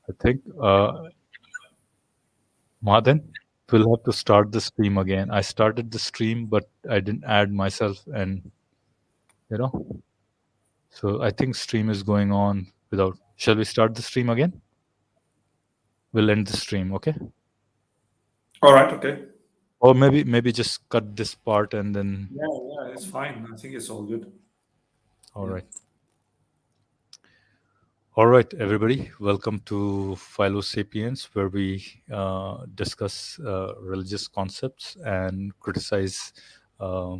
I think, Madan, we'll have to start the stream again. I started the stream, but I didn't add myself, and you know, so I think stream is going on without. Shall we start the stream again? We'll end the stream, okay? All right. Okay. Or maybe just cut this part and then. Yeah, it's fine. I think it's all good. All Yeah. right. All right, everybody. Welcome to Philo Sapiens, where we discuss religious concepts and criticize uh,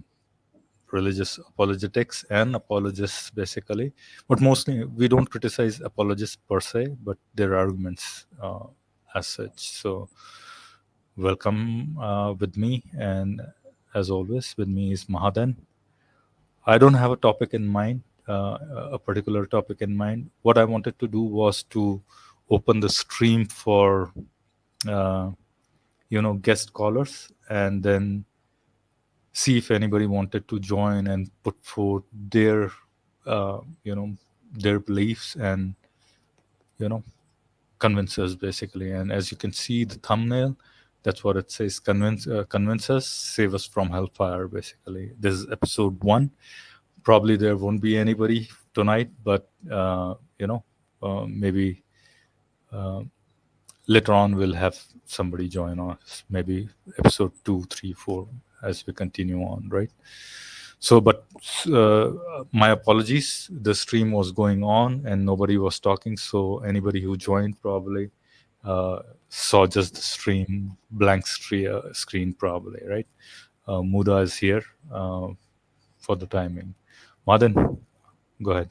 religious apologetics and apologists, basically. But mostly, we don't criticize apologists per se, but their arguments as such. So, welcome with me, and as always, with me is Mahadan. I don't have a topic in mind, a particular topic in mind. What I wanted to do was to open the stream for, uh, guest callers, and then see if anybody wanted to join and put forth their, uh, you know, their beliefs and, you know, convince us basically. And as you can see, the thumbnail, that's what it says: convince us, save us from hellfire. Basically, this is episode 1. Probably there won't be anybody tonight, but maybe later on we'll have somebody join us. Maybe episode 2, 3, 4 as we continue on, right? So, but my apologies. The stream was going on and nobody was talking. So anybody who joined probably saw just the stream, blank screen probably, right? Muda is here for the timing. Madan, go ahead.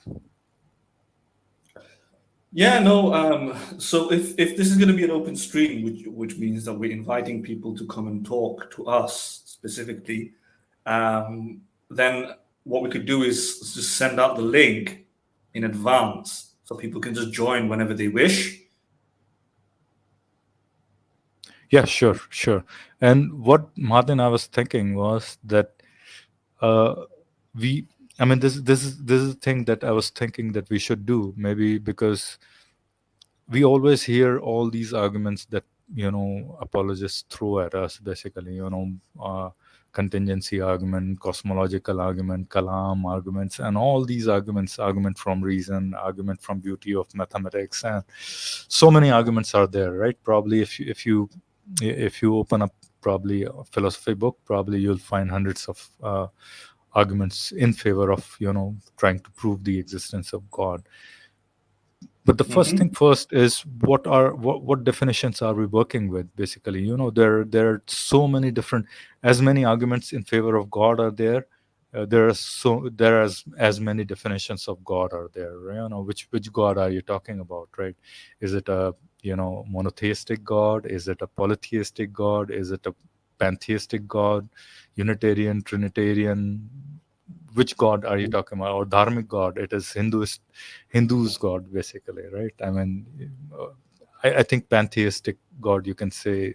Yeah. No. So if this is going to be an open stream, which means that we're inviting people to come and talk to us specifically, then what we could do is just send out the link in advance so people can just join whenever they wish. Yeah, sure. And what Martin I was thinking was that this is a thing that I was thinking that we should do, maybe because we always hear all these arguments that apologists throw at us, basically, contingency argument, cosmological argument, kalam arguments, and all these argument from reason, argument from beauty of mathematics, and so many arguments are there, right? Probably if you open up probably a philosophy book, probably you'll find hundreds of arguments in favor of trying to prove the existence of God. But the first thing first is what definitions are we working with, basically. There are so many different, as many arguments in favor of God are there, there are as many definitions of God are there. Which God are you talking about, right? Is it a monotheistic God? Is it a polytheistic God? Is it a pantheistic God? Unitarian, Trinitarian? Which God are you talking about? Or dharmic God? It is Hindus God, basically, right? I think pantheistic God, you can say,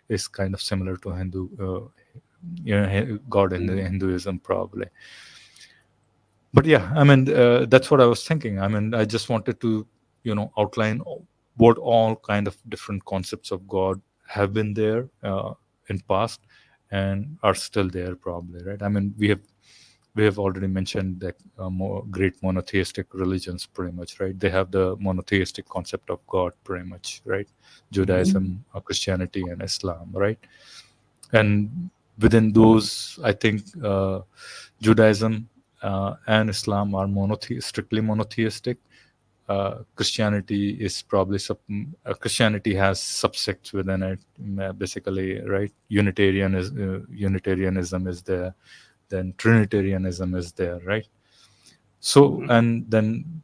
is kind of similar to Hindu, God in the Hinduism, probably. But yeah, that's what I was thinking. I just wanted to, outline what all kind of different concepts of God have been there in past and are still there, probably, right? We have already mentioned that great monotheistic religions, pretty much, right? They have the monotheistic concept of God, pretty much, right? Judaism, Christianity, and Islam, right? And within those, I think Judaism and Islam are strictly monotheistic. Christianity is probably Christianity has subsects within it, basically, right? Unitarianism is there, then Trinitarianism is there, right? So, and then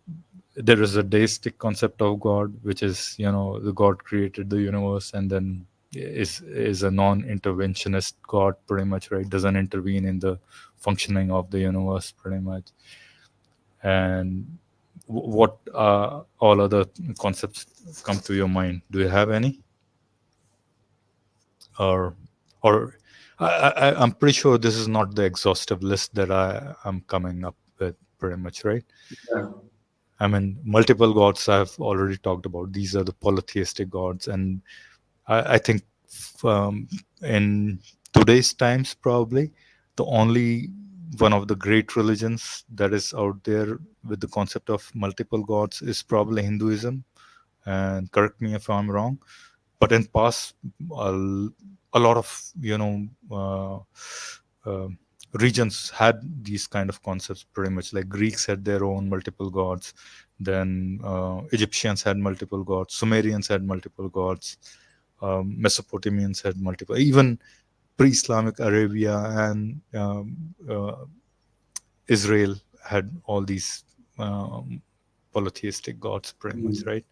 there is a deistic concept of God, which is the God created the universe, and then is a non-interventionist God, pretty much, right? Doesn't intervene in the functioning of the universe, pretty much. And what all other concepts come to your mind? Do you have any? Or I'm pretty sure this is not the exhaustive list that I'm coming up with, pretty much, right? Yeah. I mean, multiple gods I've already talked about. These are the polytheistic gods. And I think um, in today's times, probably the only one of the great religions that is out there with the concept of multiple gods is probably Hinduism. And correct me if I'm wrong, but in past, a lot of uh, regions had these kind of concepts. Pretty much like Greeks had their own multiple gods, then Egyptians had multiple gods, Sumerians had multiple gods, Mesopotamians had multiple, even pre-Islamic Arabia and Israel had all these polytheistic gods, pretty much, right?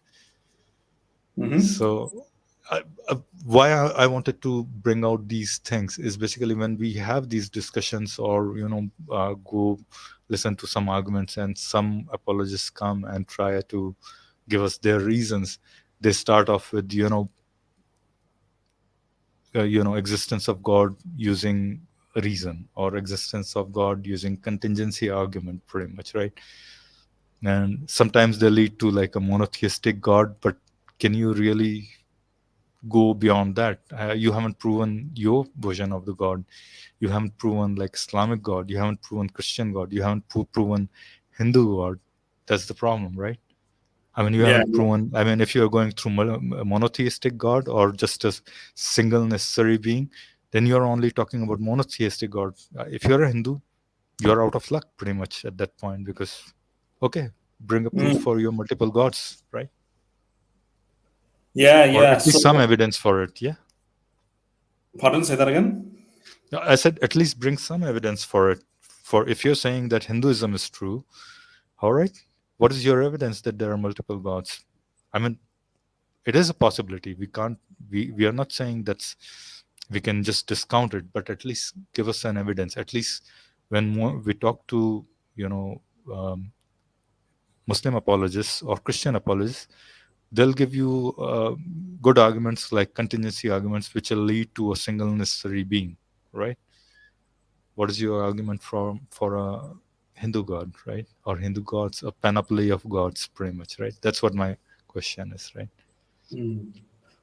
Mm-hmm. So, I, why I wanted to bring out these things is basically when we have these discussions, or go listen to some arguments, and some apologists come and try to give us their reasons. They start off with existence of God using reason, or existence of God using contingency argument, pretty much, right? And sometimes they lead to like a monotheistic God, but can you really go beyond that? You haven't proven your version of the God. You haven't proven like Islamic God. You haven't proven Christian God. You haven't proven Hindu God. That's the problem, right? I mean, you Yeah. haven't proven. I mean, if you're going through a monotheistic God or just a single necessary being, then you're only talking about monotheistic God. If you're a Hindu, you're out of luck pretty much at that point, because, okay, bring a proof Mm. for your multiple gods, right? Yeah, Or yeah. at least some So, evidence for it. Yeah. pardon, say that again. No, I said at least bring some evidence for it. For if you're saying that Hinduism is true, all right, what is your evidence that there are multiple gods? I mean, it is a possibility. We can't. We are not saying that's we can just discount it, but at least give us an evidence. At least when we talk to you know um, Muslim apologists or Christian apologists, they'll give you good arguments like contingency arguments, which will lead to a single necessary being, right? What is your argument for a Hindu god, right? Or Hindu gods, a panoply of gods, pretty much, right? That's what my question is, right? Mm.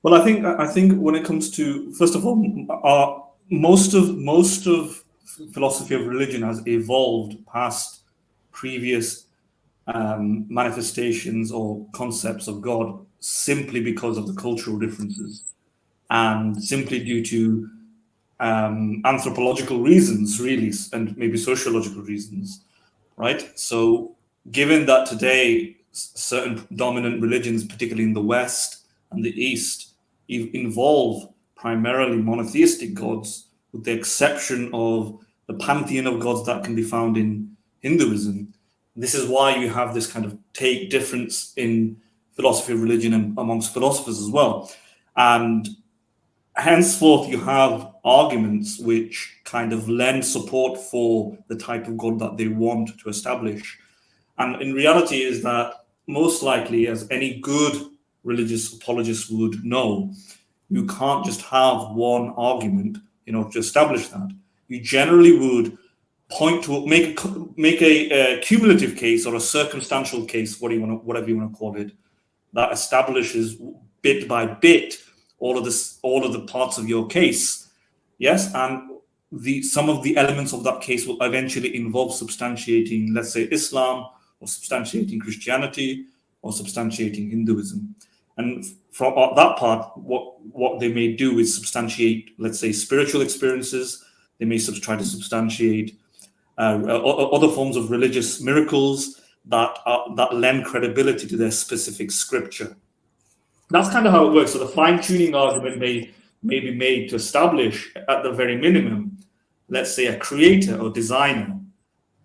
Well, I think when it comes to, first of all, most of philosophy of religion has evolved past previous manifestations or concepts of God simply because of the cultural differences and simply due to anthropological reasons, really, and maybe sociological reasons, right? So, given that today certain dominant religions, particularly in the West and the East, involve primarily monotheistic gods, with the exception of the pantheon of gods that can be found in Hinduism. This is why you have this kind of take difference in philosophy of religion and amongst philosophers as well. And henceforth, you have arguments which kind of lend support for the type of God that they want to establish. And in reality, is that most likely, as any good religious apologist would know, you can't just have one argument in order to establish that. You generally would point to make a cumulative case or a circumstantial case, whatever you want to call it, that establishes bit by bit all of the parts of your case. Yes, and the some of the elements of that case will eventually involve substantiating, let's say, Islam, or substantiating Christianity, or substantiating Hinduism. And from that part, what they may do is substantiate, let's say, spiritual experiences. They may try to substantiate other forms of religious miracles that lend credibility to their specific scripture. That's kind of how it works. So the fine tuning argument may be made to establish, at the very minimum, let's say, a creator or designer,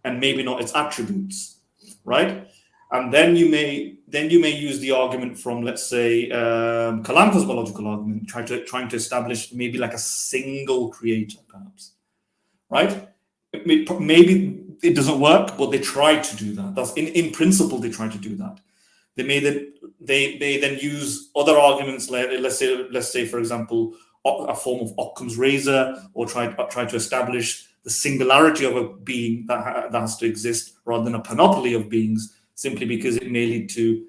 and maybe not its attributes, right? And then you may use the argument from, let's say, Kalam cosmological argument, trying to establish maybe like a single creator, perhaps, right? Maybe it doesn't work, but they try to do that. That's in principle they try to do that. They then use other arguments, like let's say for example a form of Occam's razor, or try to establish the singularity of a being that has to exist rather than a panoply of beings simply because it may lead to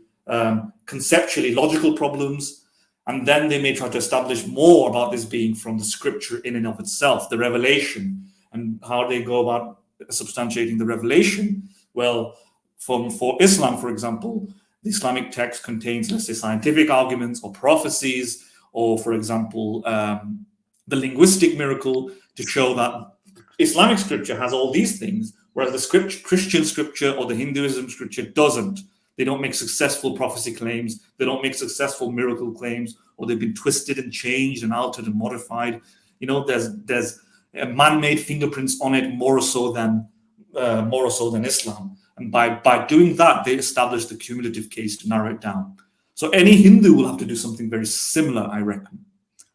conceptually logical problems. And then they may try to establish more about this being from the scripture in and of itself, the revelation, and how they go about substantiating the revelation. Well, for Islam, for example, the Islamic text contains, let's say, scientific arguments or prophecies, or, for example, the linguistic miracle, to show that Islamic scripture has all these things, whereas the Christian scripture or the Hinduism scripture doesn't. They don't make successful prophecy claims. They don't make successful miracle claims, or they've been twisted and changed and altered and modified. There's man-made fingerprints on it more so than Islam. And by doing that, they establish the cumulative case to narrow it down. So any Hindu will have to do something very similar, I reckon.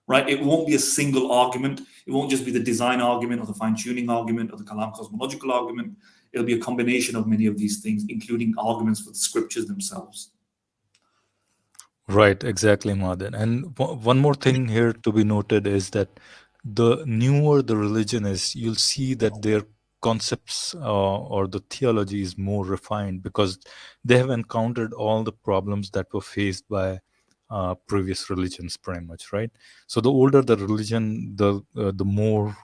Right? It won't be a single argument. It won't just be the design argument or the fine-tuning argument or the Kalam cosmological argument. It'll be a combination of many of these things, including arguments for the scriptures themselves. Right, exactly, Madan. And one more thing here to be noted is that the newer the religion is, you'll see that their concepts or the theology is more refined, because they have encountered all the problems that were faced by previous religions, pretty much, right? So the older the religion, the more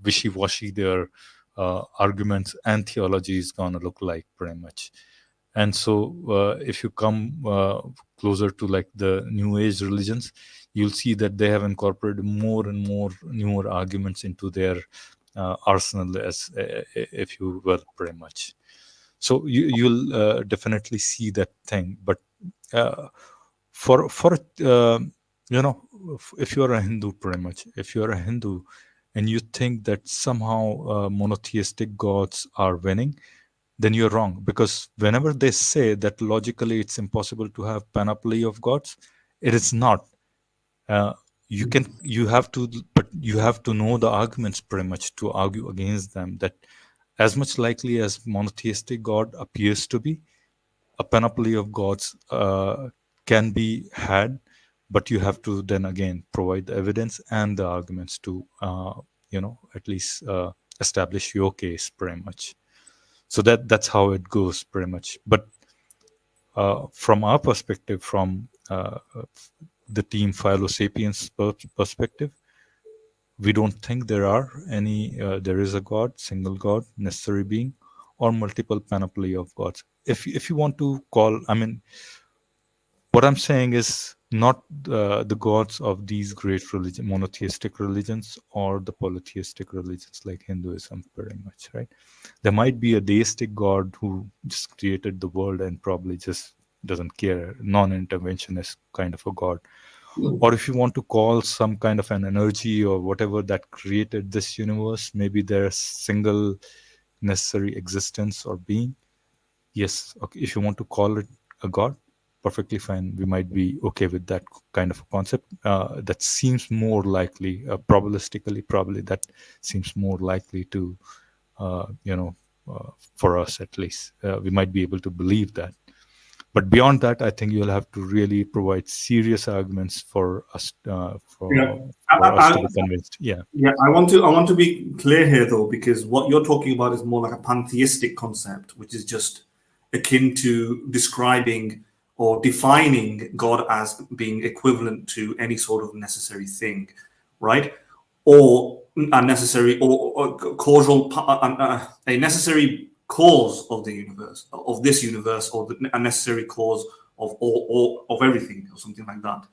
wishy-washy their arguments and theology is gonna look like, pretty much. And so if you come closer to like the New Age religions, you'll see that they have incorporated more and more newer arguments into their arsenal, as if you will, pretty much. So you'll definitely see that thing. But for if you are a Hindu, pretty much, if you are a Hindu and you think that somehow monotheistic gods are winning, then you're wrong, because whenever they say that logically it's impossible to have panoply of gods, it is not. You have to know the arguments, pretty much, to argue against them, that as much likely as monotheistic God appears to be, a panoply of gods can be had, but you have to then again provide the evidence and the arguments to at least establish your case, pretty much. So that's how it goes, pretty much. But from our perspective, from the team Philo Sapiens perspective, we don't think there is a God, single God, necessary being, or multiple panoply of gods. If you want to call, what I'm saying is not the gods of these great monotheistic religions, or the polytheistic religions like Hinduism, pretty much, right? There might be a deistic God who just created the world and probably just doesn't care, non-interventionist kind of a God. Or if you want to call some kind of an energy or whatever that created this universe, maybe there's single necessary existence or being. Yes, okay. If you want to call it a God, perfectly fine. We might be okay with that kind of a concept. That seems more likely, probabilistically, probably that seems more likely to, for us at least. We might be able to believe that. But beyond that, I think you'll have to really provide serious arguments for us to be convinced. Yeah. I want to be clear here, though, because what you're talking about is more like a pantheistic concept, which is just akin to describing or defining God as being equivalent to any sort of necessary thing, right? Or a necessary or causal, a necessary cause of the universe, of this universe, or a necessary cause of all of everything, or something like that.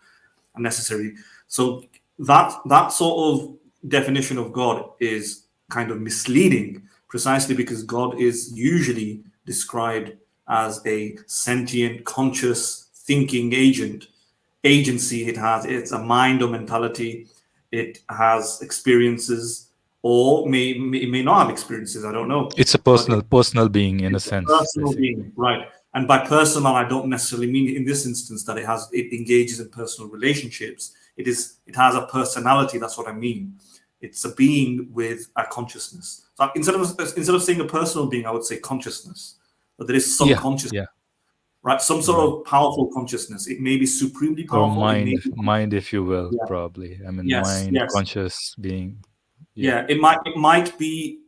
A necessary. So that sort of definition of God is kind of misleading, precisely because God is usually described as a sentient, conscious, thinking agency. It's a mind or mentality. It has experiences, or may not have experiences. I don't know. It's a personal being, in a sense. Personal being, right? And by personal, I don't necessarily mean in this instance that it engages in personal relationships. It has a personality. That's what I mean. It's a being with a consciousness. So instead of saying a personal being, I would say consciousness. But there is some consciousness, right? Some sort of powerful consciousness. It may be supremely powerful. Or mind, if you will, probably. Mind, conscious being. It might be.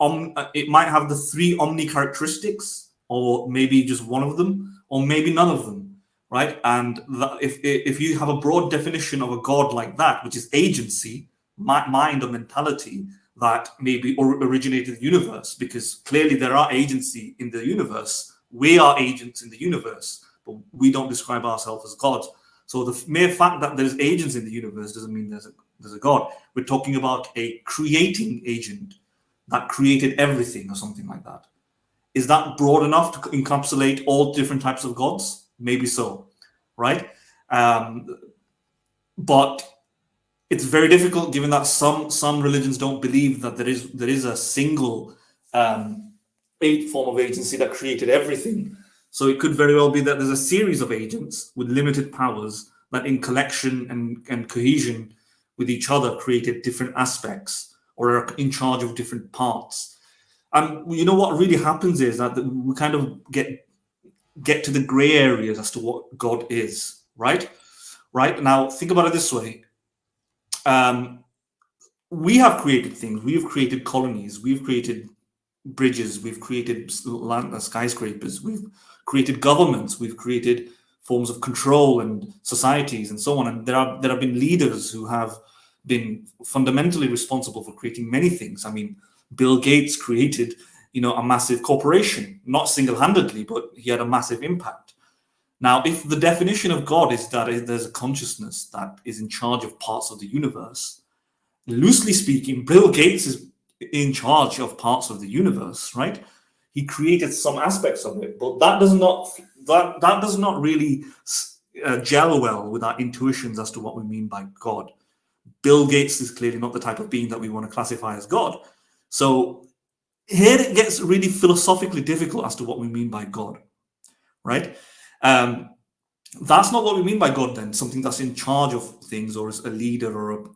It might have the three omni characteristics, or maybe just one of them, or maybe none of them, right? And if you have a broad definition of a God like that, which is agency, mind or mentality, that maybe originated the universe, because clearly there are agency in the universe. We are agents in the universe, but we don't describe ourselves as God. So the mere fact that there's agents in the universe doesn't mean there's a God. We're talking about a creating agent that created everything or something like that. Is that broad enough to encapsulate all different types of gods? Maybe so, right? But it's very difficult, given that some religions don't believe that there is a single form of agency that created everything. So it could very well be that there's a series of agents with limited powers that, in collection and cohesion with each other, created different aspects or are in charge of different parts. And you know what really happens is that we kind of get to the gray areas as to what God is, right? Right now, think about it this way. We have created things. We've created colonies. We've created bridges. We've created skyscrapers. We've created governments. We've created forms of control and societies and so on. And there have been leaders who have been fundamentally responsible for creating many things. I mean, Bill Gates created, a massive corporation, not single-handedly, but he had a massive impact. Now, if the definition of God is that there's a consciousness that is in charge of parts of the universe, loosely speaking, Bill Gates is in charge of parts of the universe, right? He created some aspects of it, but that does not really gel well with our intuitions as to what we mean by God. Bill Gates is clearly not the type of being that we want to classify as God. So here it gets really philosophically difficult as to what we mean by God, right? That's not what we mean by God then, something that's in charge of things, or is a leader, or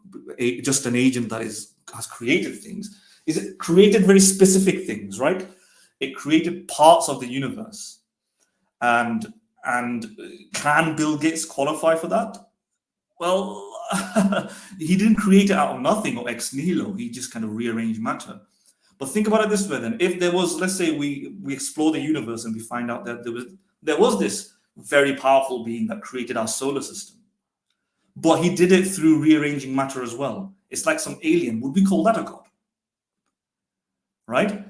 just an agent that has created things. Is it created very specific things, right? It created parts of the universe. And can Bill Gates qualify for that? Well, he didn't create it out of nothing or ex nihilo. He just kind of rearranged matter. But think about it this way then. If there was, let's say we explore the universe and we find out that there was this very powerful being that created our solar system, but he did it through rearranging matter as well. It's like some alien. Would we call that a God? Right?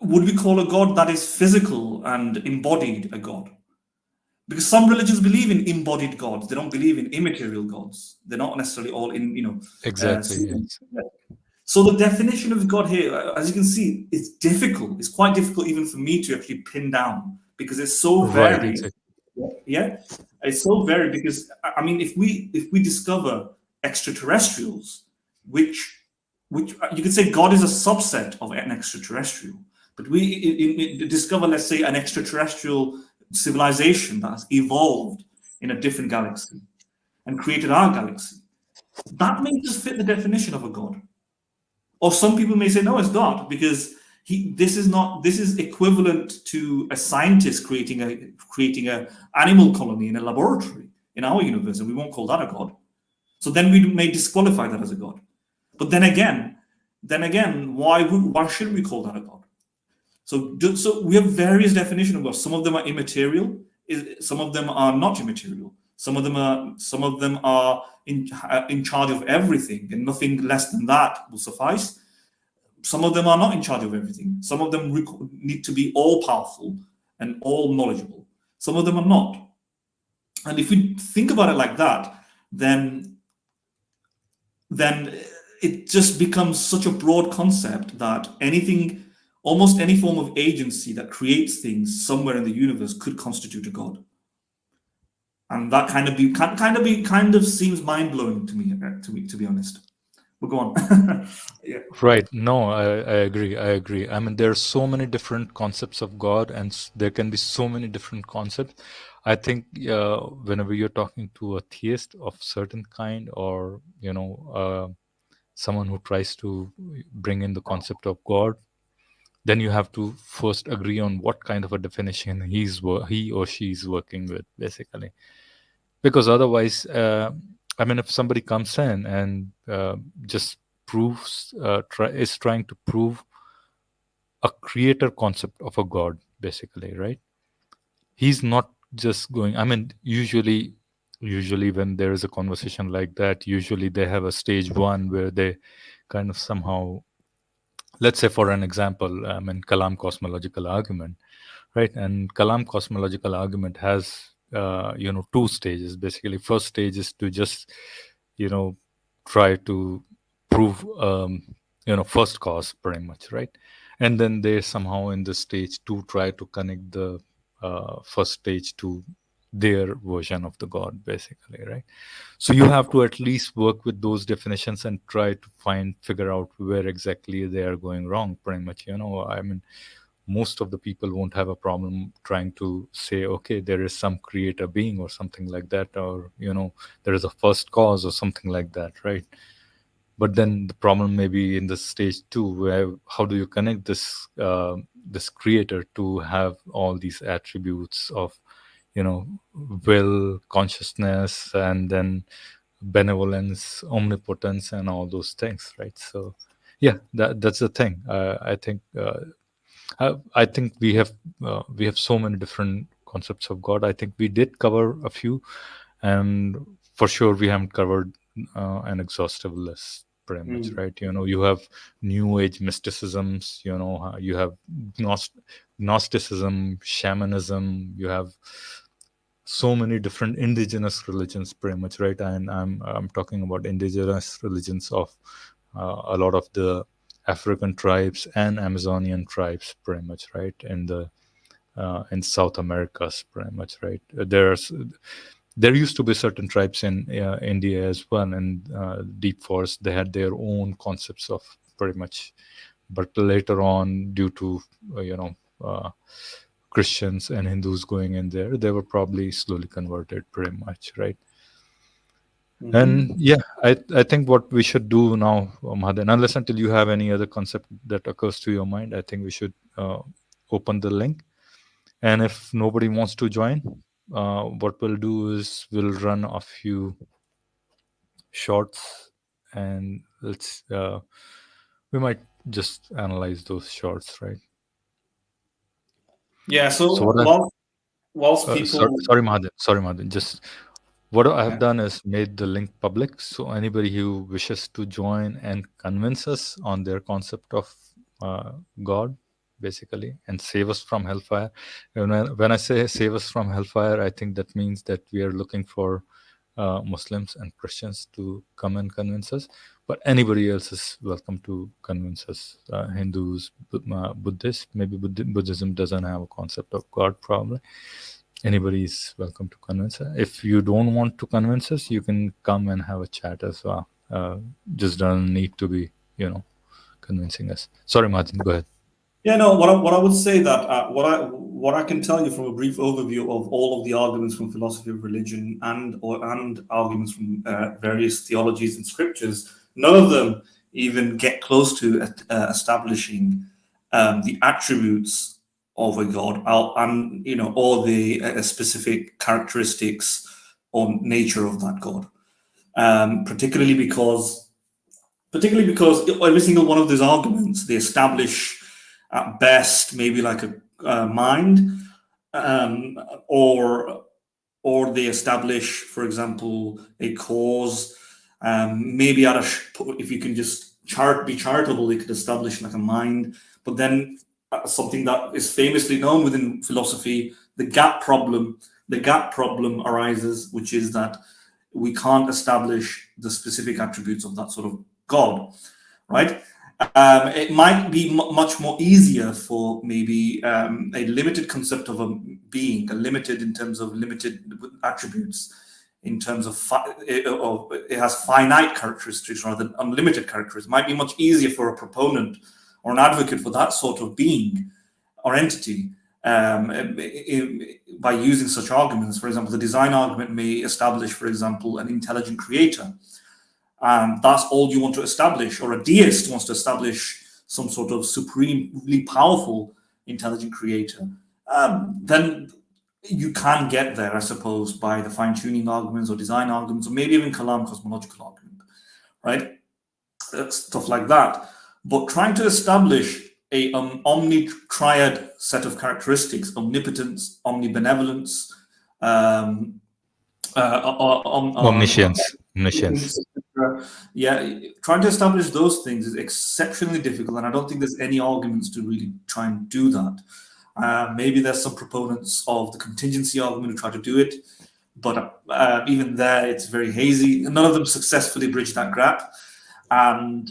Would we call a God that is physical and embodied a God? Because some religions believe in embodied gods. They don't believe in immaterial gods. They're not necessarily all in, Exactly. Yes. So the definition of God here, as you can see, is difficult. It's quite difficult even for me to actually pin down, because it's so varied. Right, exactly. Yeah, it's so varied, because I mean, if we discover extraterrestrials, which you could say God is a subset of an extraterrestrial, but we discover, let's say, an extraterrestrial civilization that has evolved in a different galaxy and created our galaxy, that may just fit the definition of a God. Or some people may say, no, it's not, because this is equivalent to a scientist creating a animal colony in a laboratory in our universe, and we won't call that a God. So then we may disqualify that as a God. But then again, why should we call that a God? So we have various definitions of God. Some of them are immaterial. Some of them are not immaterial. Some of them are in charge of everything, and nothing less than that will suffice. Some of them are not in charge of everything. Some of them need to be all powerful and all knowledgeable. Some of them are not. And if we think about it like that, then it just becomes such a broad concept that almost any form of agency that creates things somewhere in the universe could constitute a God. And that kind of seems mind-blowing to me, to be honest. But go on. Yeah. Right. No, I agree. I mean, there are so many different concepts of God, and there can be so many different concepts. I think whenever you're talking to a theist of certain kind, or someone who tries to bring in the concept of God, then you have to first agree on what kind of a definition he or she is working with, basically. Because otherwise, I mean, if somebody comes in and just is trying to prove a creator concept of a God, basically, right? He's not just going, I mean, usually when there is a conversation like that, usually they have a stage one where they kind of somehow, let's say for an example, I mean, Kalam cosmological argument, right? And Kalam cosmological argument has two stages. Basically, first stage is to just you know try to prove first cause, pretty much, right? And then they somehow in the stage two try to connect the first stage to their version of the God, basically, right? So you have to at least work with those definitions and try to figure out where exactly they are going wrong, pretty much. I mean, most of the people won't have a problem trying to say, okay, there is some creator being or something like that, or there is a first cause or something like that, right? But then the problem may be in the stage two, where how do you connect this creator to have all these attributes of will, consciousness, and then benevolence, omnipotence, and all those things, right? So yeah, that's the thing. I think we have so many different concepts of God. I think we did cover a few, and for sure we haven't covered an exhaustive list, pretty much, right? You have New Age mysticisms. You have Gnosticism, shamanism. You have so many different indigenous religions, pretty much, right? And I'm talking about indigenous religions of a lot of the African tribes and Amazonian tribes, pretty much, right? In South Americas, pretty much, right? There used to be certain tribes in India as well, and deep forest. They had their own concepts of pretty much, but later on, due to Christians and Hindus going in there, they were probably slowly converted, pretty much, right? And yeah, I think what we should do now, Mahadan, unless until you have any other concept that occurs to your mind, I think we should open the link. And if nobody wants to join, what we'll do is we'll run a few shorts, and we might just analyze those shorts, right? Yeah. So So what whilst people, sorry, Mahadan. Just what I have done is made the link public, so anybody who wishes to join and convince us on their concept of God, basically, and save us from hellfire. When I say save us from hellfire, I think that means that we are looking for Muslims and Christians to come and convince us, but anybody else is welcome to convince us. Hindus, Buddhists, maybe Buddhism doesn't have a concept of God, probably. Anybody is welcome to convince us. If you don't want to convince us, you can come and have a chat as well. Just don't need to be, convincing us. Sorry, Martin, go ahead. yeah, no. What I would say that what I can tell you from a brief overview of all of the arguments from philosophy of religion and arguments from various theologies and scriptures, none of them even get close to establishing the attributes of a god, and or the specific characteristics or nature of that god. Particularly because every single one of those arguments, they establish at best maybe like a mind, or they establish, for example, a cause. Maybe if you can just be charitable, they could establish like a mind. But then something that is famously known within philosophy, the gap problem arises, which is that we can't establish the specific attributes of that sort of God, right? It might be much more easier for maybe a limited concept of a being, a limited in terms of limited attributes, in terms of it has finite characteristics rather than unlimited characteristics. It might be much easier for a proponent or an advocate for that sort of being or entity by using such arguments. For example, the design argument may establish, for example, an intelligent creator. And that's all you want to establish, or a deist wants to establish some sort of supremely powerful intelligent creator, then you can get there, I suppose, by the fine-tuning arguments or design arguments, or maybe even Kalam cosmological argument, right? Stuff like that. But trying to establish a omni-triad set of characteristics: omnipotence, omnibenevolence, Omniscience. Omniscience. yeah, trying to establish those things is exceptionally difficult, and I don't think there's any arguments to really try and do that. Maybe there's some proponents of the contingency argument who try to do it, but even there, it's very hazy. None of them successfully bridge that gap, and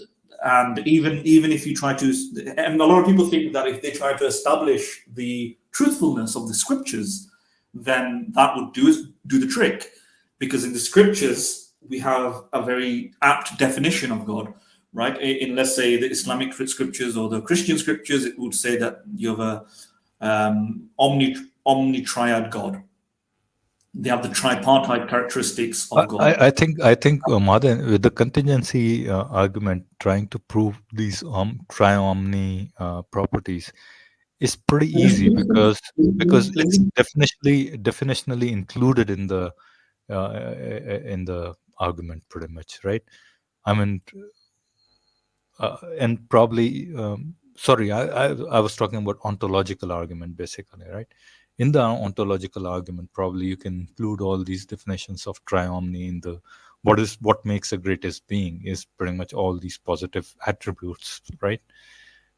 even if you try to, and a lot of people think that if they try to establish the truthfulness of the scriptures, then that would do the trick, because in the scriptures we have a very apt definition of God, right? In, let's say, the Islamic scriptures or the Christian scriptures, it would say that you have a omni-triad God. They have the tripartite characteristics of God. I think Madan, with the contingency argument, trying to prove these tri-omni properties is pretty easy because it's definitionally included in the argument, pretty much, right? I mean, and probably sorry, I was talking about ontological argument, basically, right? In the ontological argument, probably you can include all these definitions of triomny in the what makes a greatest being is pretty much all these positive attributes, right?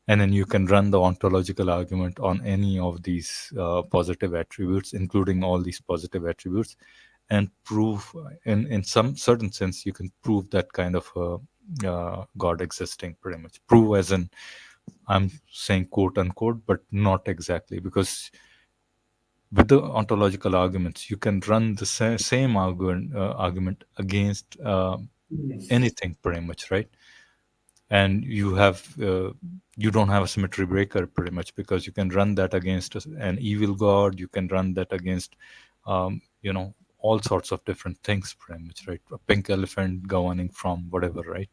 And then you can run the ontological argument on any of these positive attributes, including all these positive attributes, and prove, in some certain sense, you can prove that kind of God existing, pretty much. Prove as in, I'm saying quote unquote, but not exactly, because with the ontological arguments, you can run the same argument against anything, pretty much, right? And you have you don't have a symmetry breaker, pretty much, because you can run that against an evil god. You can run that against all sorts of different things, pretty much, right? A pink elephant governing from whatever, right?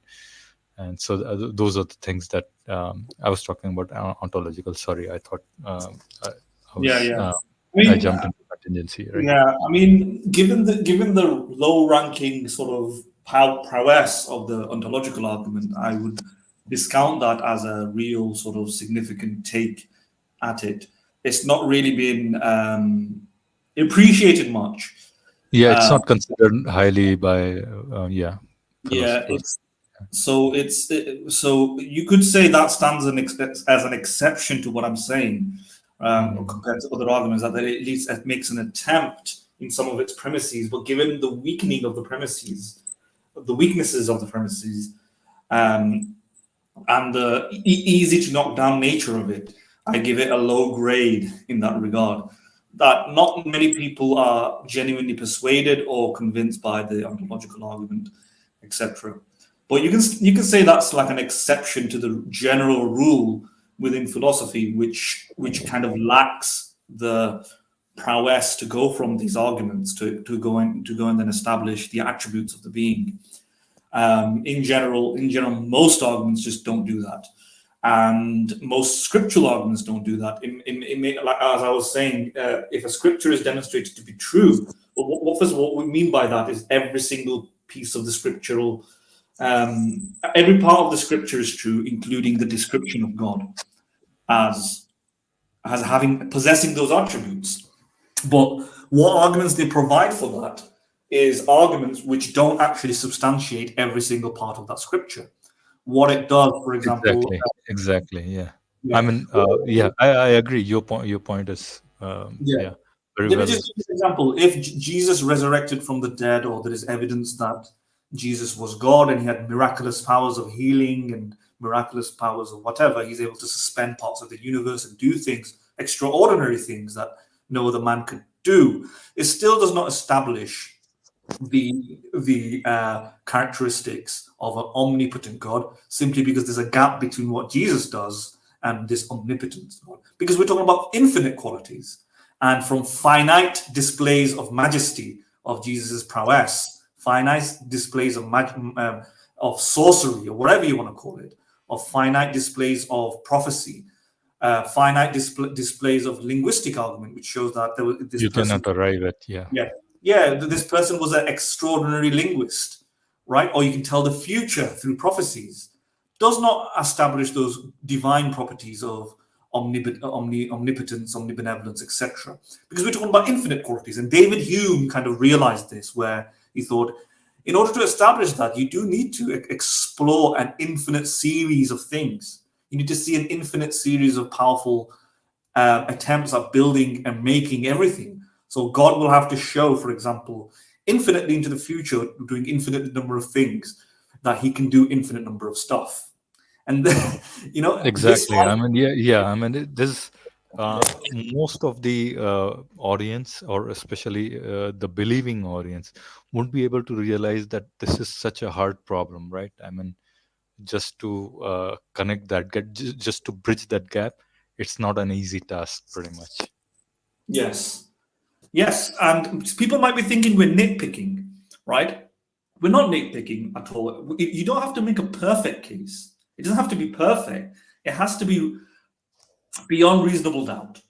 And so those are the things that I was talking about ontological. Sorry, I thought I jumped into contingency, right? Yeah, I mean, given the low-ranking sort of prowess of the ontological argument, I would discount that as a real sort of significant take at it. It's not really been appreciated much. Yeah, it's not considered highly by philosophers. So you could say that stands as an exception to what I'm saying, compared to other arguments, that at least it makes an attempt in some of its premises, but given the weakening of the premises, the weaknesses of the premises, and the easy to knock down nature of it, I give it a low grade in that regard. That not many people are genuinely persuaded or convinced by the ontological argument, etc. But you can say that's like an exception to the general rule within philosophy, which kind of lacks the prowess to go from these arguments to go and then establish the attributes of the being. In general, most arguments just don't do that, and most scriptural arguments don't do that. Like, as I was saying, if a scripture is demonstrated to be true, what we mean by that is every single piece of the scriptural, every part of the scripture is true, including the description of God as possessing those attributes. But what arguments they provide for that is arguments which don't actually substantiate every single part of that scripture. What it does, for example, exactly, yeah. I mean, I agree. Your point is very Let me well. just give you an example. If Jesus resurrected from the dead, or there is evidence that Jesus was God and he had miraculous powers of healing and miraculous powers of whatever, he's able to suspend parts of the universe and do things, extraordinary things that no other man could do. It still does not establish the characteristics of an omnipotent God, simply because there's a gap between what Jesus does and this omnipotent God. Because we're talking about infinite qualities, and from finite displays of majesty of Jesus' prowess, finite displays of sorcery, or whatever you want to call it, of finite displays of prophecy, finite displays of linguistic argument, which shows that this person cannot arrive at this person was an extraordinary linguist, right? Or you can tell the future through prophecies. does not establish those divine properties of omnipotence, omnibenevolence, etc. Because we're talking about infinite qualities. And David Hume kind of realized this, where he thought, in order to establish that, you do need to explore an infinite series of things. You need to see an infinite series of powerful attempts at building and making everything. So God will have to show, for example, infinitely into the future, doing infinite number of things, that he can do infinite number of stuff. And you know, Exactly. I mean, yeah. I mean, this most of the audience, or especially the believing audience, won't be able to realize that this is such a hard problem, right? I mean, just to connect that, just to bridge that gap, it's not an easy task, pretty much. Yes, and people might be thinking we're nitpicking, right? We're not nitpicking at all. You don't have to make a perfect case. It doesn't have to be perfect. It has to be beyond reasonable doubt.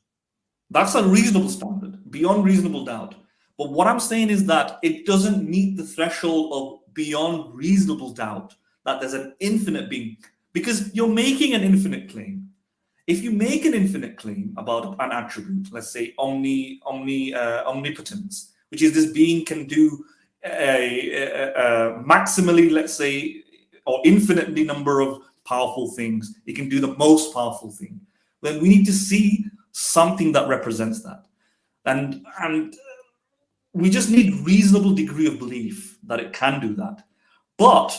That's a reasonable standard, beyond reasonable doubt. But what I'm saying is that it doesn't meet the threshold of beyond reasonable doubt that there's an infinite being, because you're making an infinite claim. If you make an infinite claim about an attribute, let's say omnipotence, which is this being can do maximally, let's say, or infinitely number of powerful things, it can do the most powerful thing, then we need to see something that represents that. And we just need reasonable degree of belief that it can do that. But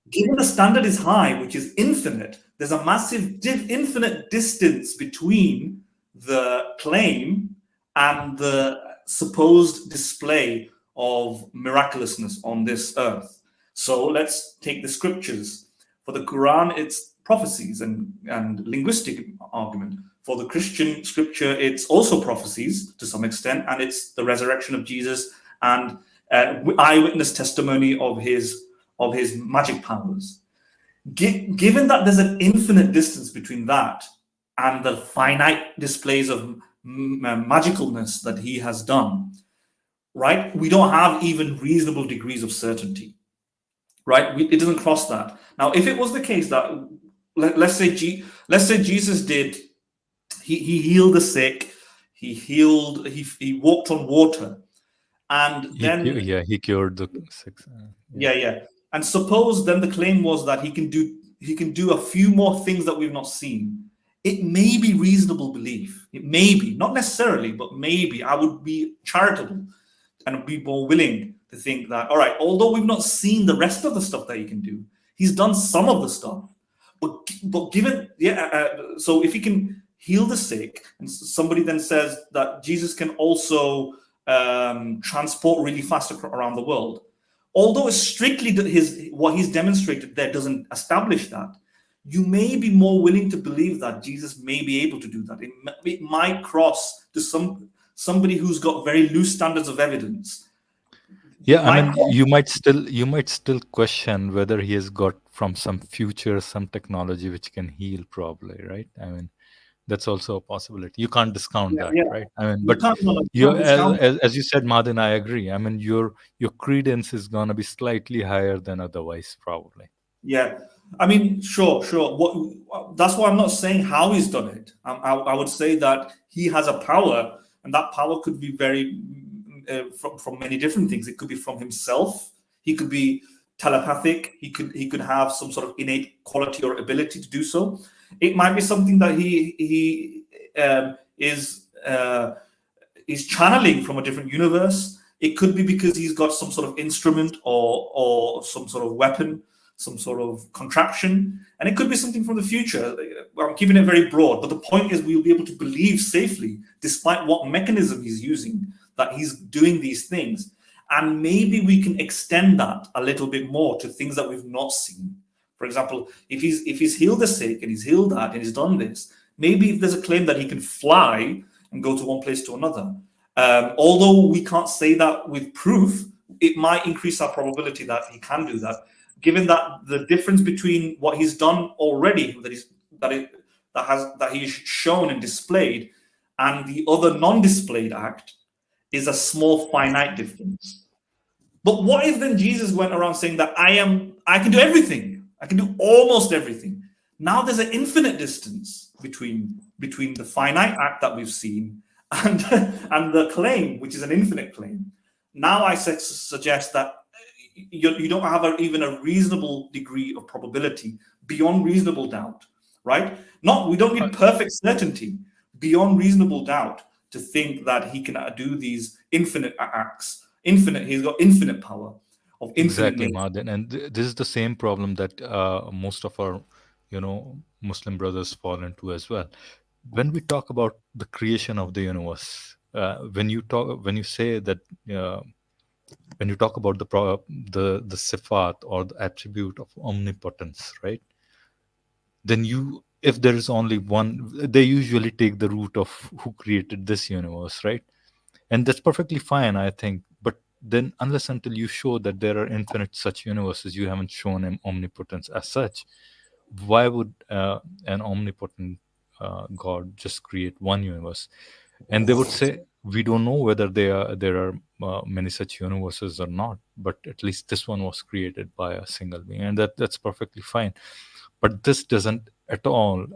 given the standard is high, which is infinite, there's a massive infinite distance between the claim and the supposed display of miraculousness on this earth. So let's take the scriptures. For the Qur'an, it's prophecies and linguistic argument. For the Christian scripture, it's also prophecies to some extent, and it's the resurrection of Jesus and eyewitness testimony of his magic powers. Given that there's an infinite distance between that and the finite displays of magicalness that he has done, right? We don't have even reasonable degrees of certainty, right? It doesn't cross that. Now, if it was the case that, let's say Jesus did, he healed the sick, he walked on water, and then he cured the sick. And suppose then the claim was that he can do a few more things that we've not seen. It may be reasonable belief. It may be, not necessarily, but maybe. I would be charitable and be more willing to think that, all right, although we've not seen the rest of the stuff that he can do, he's done some of the stuff. But given, so if he can heal the sick, and somebody then says that Jesus can also transport really fast around the world, although it's strictly what he's demonstrated there doesn't establish that, you may be more willing to believe that Jesus may be able to do that. It might cross to somebody who's got very loose standards of evidence. Yeah, I mean, you might still question whether he has got from some future some technology which can heal, probably, right? I mean, that's also a possibility. You can't discount that, right? I mean, but as you said, Madin, I agree. I mean, your credence is going to be slightly higher than otherwise, probably. Yeah, I mean, sure. That's why I'm not saying how he's done it. I would say that he has a power, and that power could be very from many different things. It could be from himself. He could be telepathic. He could have some sort of innate quality or ability to do so. It might be something that he is channeling from a different universe. It could be because he's got some sort of instrument or some sort of weapon, some sort of contraption, and it could be something from the future. I'm keeping it very broad, but the point is we'll be able to believe safely, despite what mechanism he's using, that he's doing these things. And maybe we can extend that a little bit more to things that we've not seen. For example, if he's healed the sick and he's healed that and he's done this, maybe if there's a claim that he can fly and go to one place to another, although we can't say that with proof, it might increase our probability that he can do that, given that the difference between what he's done already, that he's shown and displayed, and the other non-displayed act is a small finite difference. But what if then Jesus went around saying that I can do everything? I can do almost everything. Now there's an infinite distance between the finite act that we've seen and and the claim, which is an infinite claim. Now I suggest that you don't have even a reasonable degree of probability, beyond reasonable doubt, right? We don't need perfect certainty, beyond reasonable doubt, to think that he can do these infinite acts. He's got infinite power of infinite Exactly, nature. Madan. And this is the same problem that most of our, Muslim brothers fall into as well. When we talk about the creation of the universe, when you say that, when you talk about the sifat or the attribute of omnipotence, right? Then if there is only one, they usually take the root of who created this universe, right? And that's perfectly fine, I think. But then, unless until you show that there are infinite such universes, you haven't shown him omnipotence as such. Why would an omnipotent God just create one universe? And they would say, we don't know whether there are many such universes or not, but at least this one was created by a single being, and that's perfectly fine. But this doesn't at all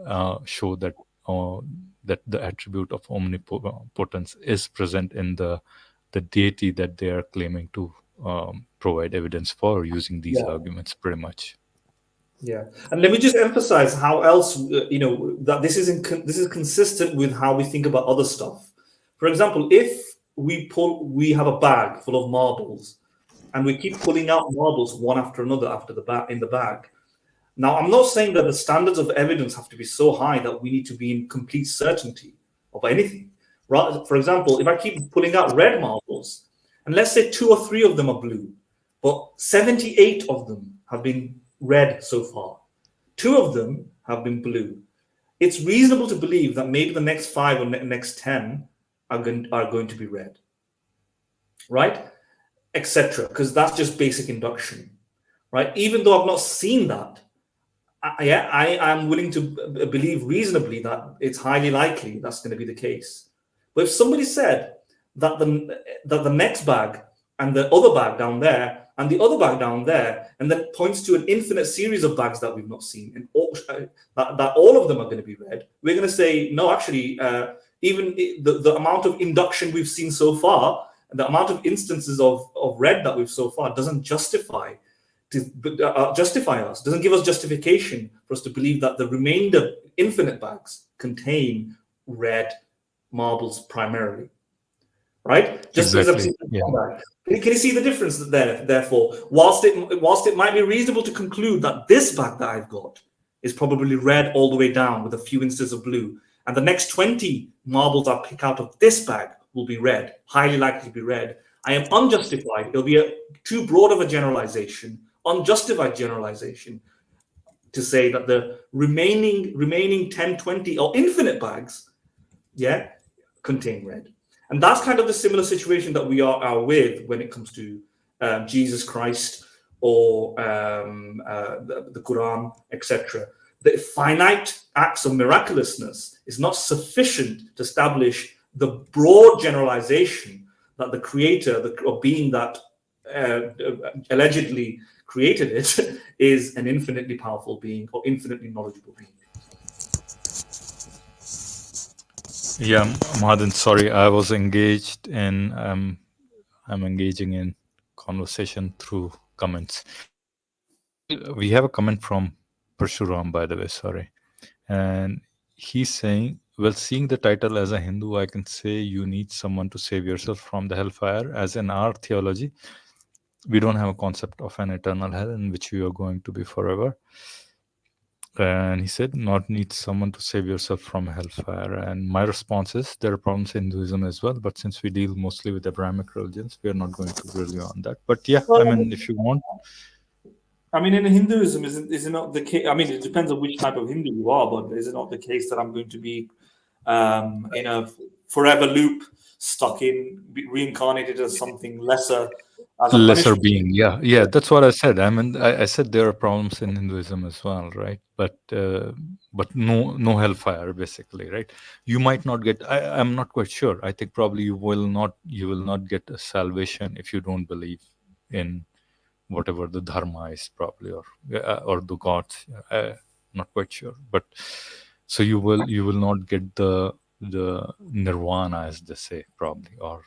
show that the attribute of omnipotence is present in the deity that they are claiming to provide evidence for using these Yeah. arguments, pretty much. Yeah, and let me just emphasize how else that this is consistent with how we think about other stuff. For example, if we have a bag full of marbles, and we keep pulling out marbles one after another after the bag in the bag. Now, I'm not saying that the standards of evidence have to be so high that we need to be in complete certainty of anything. Right? For example, if I keep pulling out red marbles, and let's say 2 or 3 of them are blue, but 78 of them have been red so far. 2 of them have been blue. It's reasonable to believe that maybe the next 5 or next 10 are going to be red, right? Etc. Because that's just basic induction, right? Even though I've not seen that, I am willing to believe reasonably that it's highly likely that's going to be the case. But if somebody said that the next bag and the other bag down there and the other bag down there, and then points to an infinite series of bags that we've not seen, and that all of them are going to be red, we're going to say, no, actually, even the amount of induction we've seen so far, the amount of instances of red that we've so far doesn't justify us, doesn't give us justification for us to believe that the remainder infinite bags contain red marbles primarily. Right? Just because I've seen that. Can you see the difference there? Therefore, whilst it might be reasonable to conclude that this bag that I've got is probably red all the way down with a few instances of blue, and the next 20 marbles I pick out of this bag will be red, highly likely to be red, I am unjustified. It'll be too broad of a generalization, unjustified generalization, to say that the remaining 10, 20 or infinite bags, contain red. And that's kind of the similar situation that we are with when it comes to Jesus Christ or the Qur'an, etc. The finite acts of miraculousness is not sufficient to establish the broad generalization that the creator, or being that allegedly created it, is an infinitely powerful being or infinitely knowledgeable being. Yeah, Madan, sorry, I was engaged in, I'm engaging in conversation through comments. We have a comment from Parshuram, by the way, sorry. And he's saying, well, seeing the title as a Hindu, I can say you need someone to save yourself from the hellfire. As in our theology, we don't have a concept of an eternal hell in which you are going to be forever. And he said, not need someone to save yourself from hellfire. And my response is, there are problems in Hinduism as well, but since we deal mostly with Abrahamic religions, we are not going to really on that. But yeah, I mean, if you want. I mean, in Hinduism, is it not the case? I mean, it depends on which type of Hindu you are, but is it not the case that I'm going to be in a forever loop, stuck in, reincarnated as something lesser, as a Lesser punishment? being, yeah, that's what I said. I mean, I said there are problems in Hinduism as well, right? But no hellfire, basically, right? You might not get. I'm not quite sure. I think probably you will not get a salvation if you don't believe in whatever the dharma is, probably, or the gods. Not quite sure, but so you will not get the nirvana, as they say, probably, or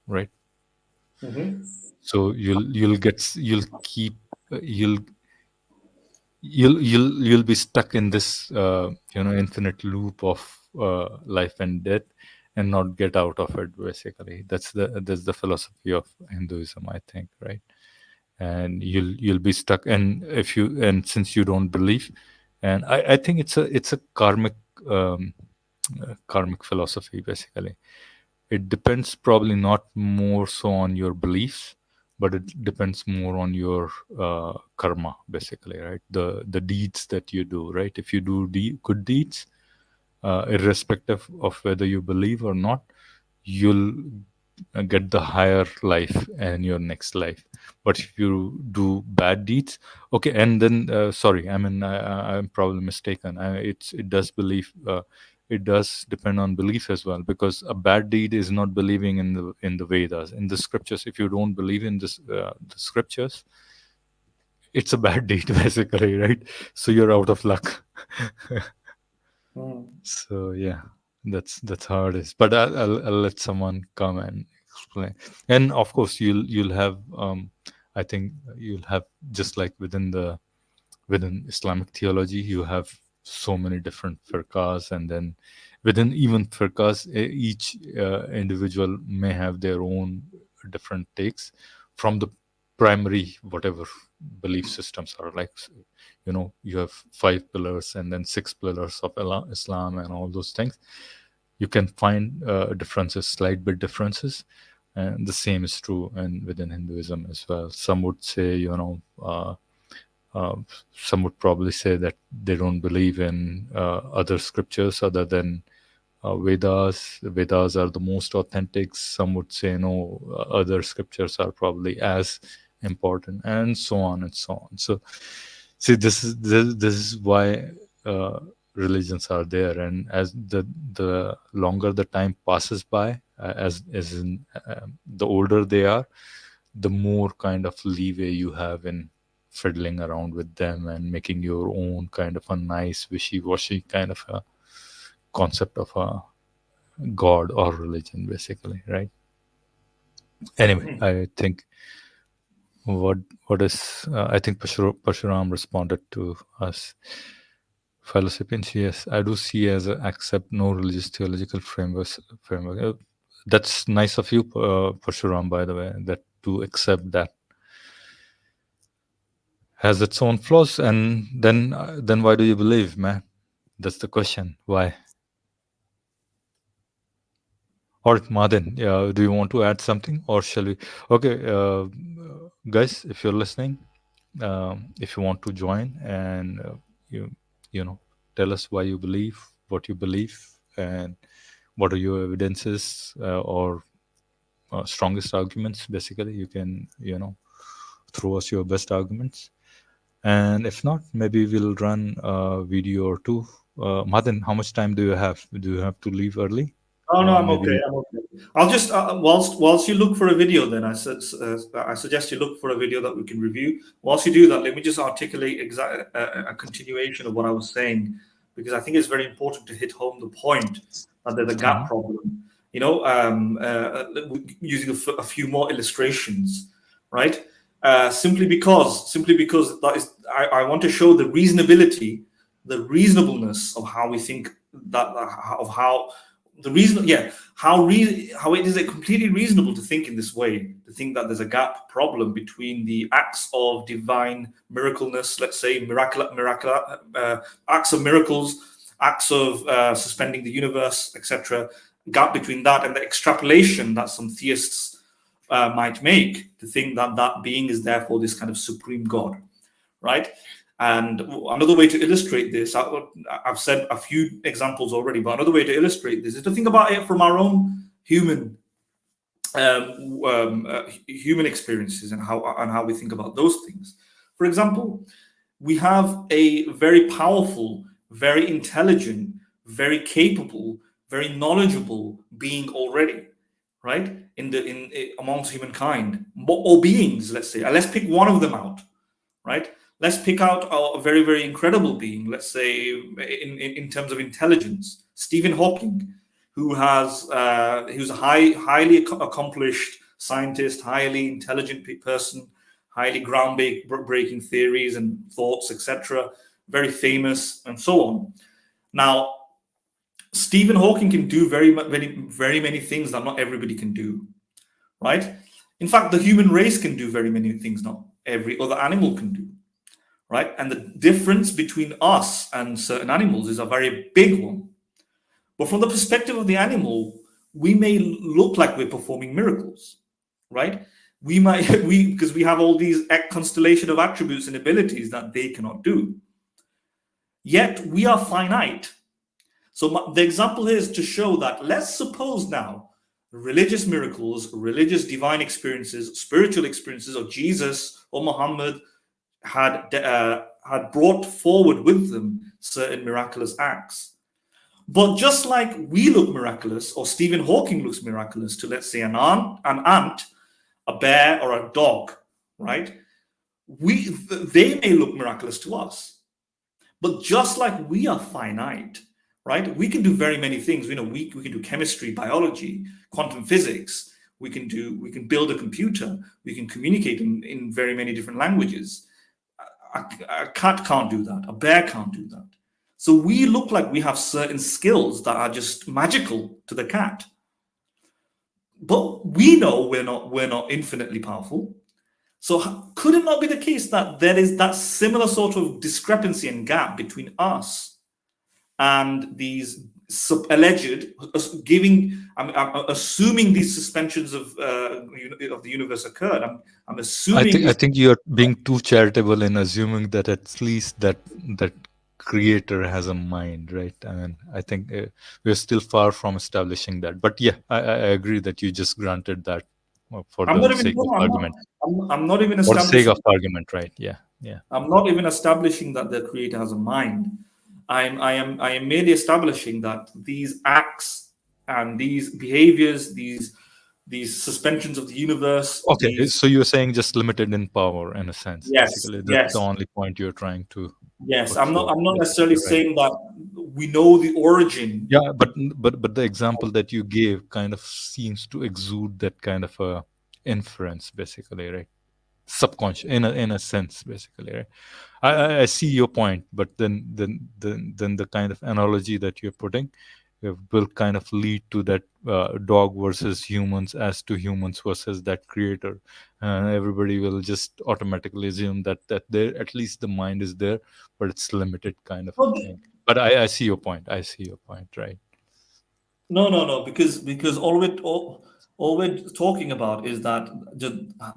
right. Mm-hmm. So you'll keep you'll be stuck in this infinite loop of life and death, and not get out of it. Basically, that's the philosophy of Hinduism, I think, right? And you'll be stuck, and since you don't believe, and I think it's a karmic philosophy, basically. It depends probably not more so on your beliefs, but it depends more on your karma, basically, right? The deeds that you do, right? If you do good deeds, irrespective of whether you believe or not, you'll get the higher life and your next life. But if you do bad deeds, okay, and then sorry, I mean, I'm probably mistaken. It does believe. It does depend on belief as well, because a bad deed is not believing in the Vedas, in the scriptures. If you don't believe in the scriptures, it's a bad deed, basically, right? So you're out of luck. So yeah, that's how it is. But I'll let someone come and explain. And of course, you'll have I think you'll have, just like within Islamic theology, you have so many different firqas, and then within even firqas, each individual may have their own different takes from the primary whatever belief systems are. Like, you have 5 pillars and then 6 pillars of Islam and all those things. You can find differences, slight bit differences, and the same is true and within Hinduism as well. Some would say, some would probably say that they don't believe in other scriptures other than Vedas. Vedas are the most authentic. Some would say no, other scriptures are probably as important, and so on and so on. So, see, this is why religions are there, and as the longer the time passes by, as in the older they are, the more kind of leeway you have in fiddling around with them and making your own kind of a nice wishy-washy kind of a concept of a god or religion, basically, right? Anyway, I think what is I think Pashuram responded to us. Fellow sapiens, yes, I do see as a accept no religious theological framework. That's nice of you, Pashuram, by the way, that to accept that has its own flaws, and then why do you believe, man? That's the question. Why? Or Madin, do you want to add something, or shall we? Okay, guys, if you're listening, if you want to join and you you know tell us why you believe what you believe, and what are your evidences or strongest arguments. Basically, you can throw us your best arguments, and if not, maybe we'll run a video or two. Madin, how much time do you have? Do you have to leave early, Oh no, or I'm okay. maybe? I'm okay. I'll just whilst you look for a video, then I suggest you look for a video that we can review. Whilst you do that, let me just articulate a continuation of what I was saying, because I think it's very important to hit home the point that there's a gap problem. Using a few more illustrations, right? Simply because that is, I want to show the reasonability, the reasonableness of how we think of how the reason, how it is completely reasonable to think in this way, to think that there's a gap problem between the acts of divine miracleness, let's say acts of miracles, acts of suspending the universe, etc. Gap between that and the extrapolation that some theists might make, to think that that being is therefore this kind of supreme God, right? And another way to illustrate this, I've said a few examples already, but another way to illustrate this is to think about it from our own human experiences and how we think about those things. For example, we have a very powerful, very intelligent, very capable, very knowledgeable being already, right? Amongst humankind, or beings, let's say. Let's pick one of them out, right? Let's pick out a very, very incredible being, let's say, in terms of intelligence. Stephen Hawking, who's a highly accomplished scientist, highly intelligent person, highly groundbreaking theories and thoughts, etc., very famous, and so on. Now, Stephen Hawking can do very many things that not everybody can do, right? In fact, the human race can do very many things not every other animal can do, right? And the difference between us and certain animals is a very big one. But from the perspective of the animal, we may look like we're performing miracles, right? Because we have all these constellation of attributes and abilities that they cannot do. Yet we are finite. So the example here is to show that, let's suppose now religious miracles, religious divine experiences, spiritual experiences of Jesus or Muhammad had brought forward with them certain miraculous acts. But just like we look miraculous, or Stephen Hawking looks miraculous to, let's say, an ant, a bear, or a dog, right? They may look miraculous to us. But just like we are finite, right? We can do very many things. We can do chemistry, biology, quantum physics. We can build a computer. We can communicate in very many different languages. A cat can't do that. A bear can't do that. So we look like we have certain skills that are just magical to the cat. But we know we're not infinitely powerful. So could it not be the case that there is that similar sort of discrepancy and gap between us and these alleged assuming these suspensions of the universe occurred? I'm assuming. I think you're being too charitable in assuming that at least that creator has a mind, right? I mean, I think we're still far from establishing that. But yeah, I agree that you just granted that for the sake of argument. I'm not even for the sake of argument, right? Yeah. I'm not even establishing that the creator has a mind. I am merely establishing that these acts and these behaviors, these suspensions of the universe. Okay, so you're saying just limited in power, in a sense. Yes, basically. That's the only point you're trying to. Yes, I'm not necessarily saying that we know the origin. Yeah, but the example that you gave kind of seems to exude that kind of a inference, basically, right? Subconscious, in a sense, basically, right? I see your point, but then the kind of analogy that you're putting will kind of lead to that dog versus humans as to humans versus that creator. Everybody will just automatically assume that there at least the mind is there, but it's limited kind of a thing. But I see your point. Right? No, because all we're talking about is that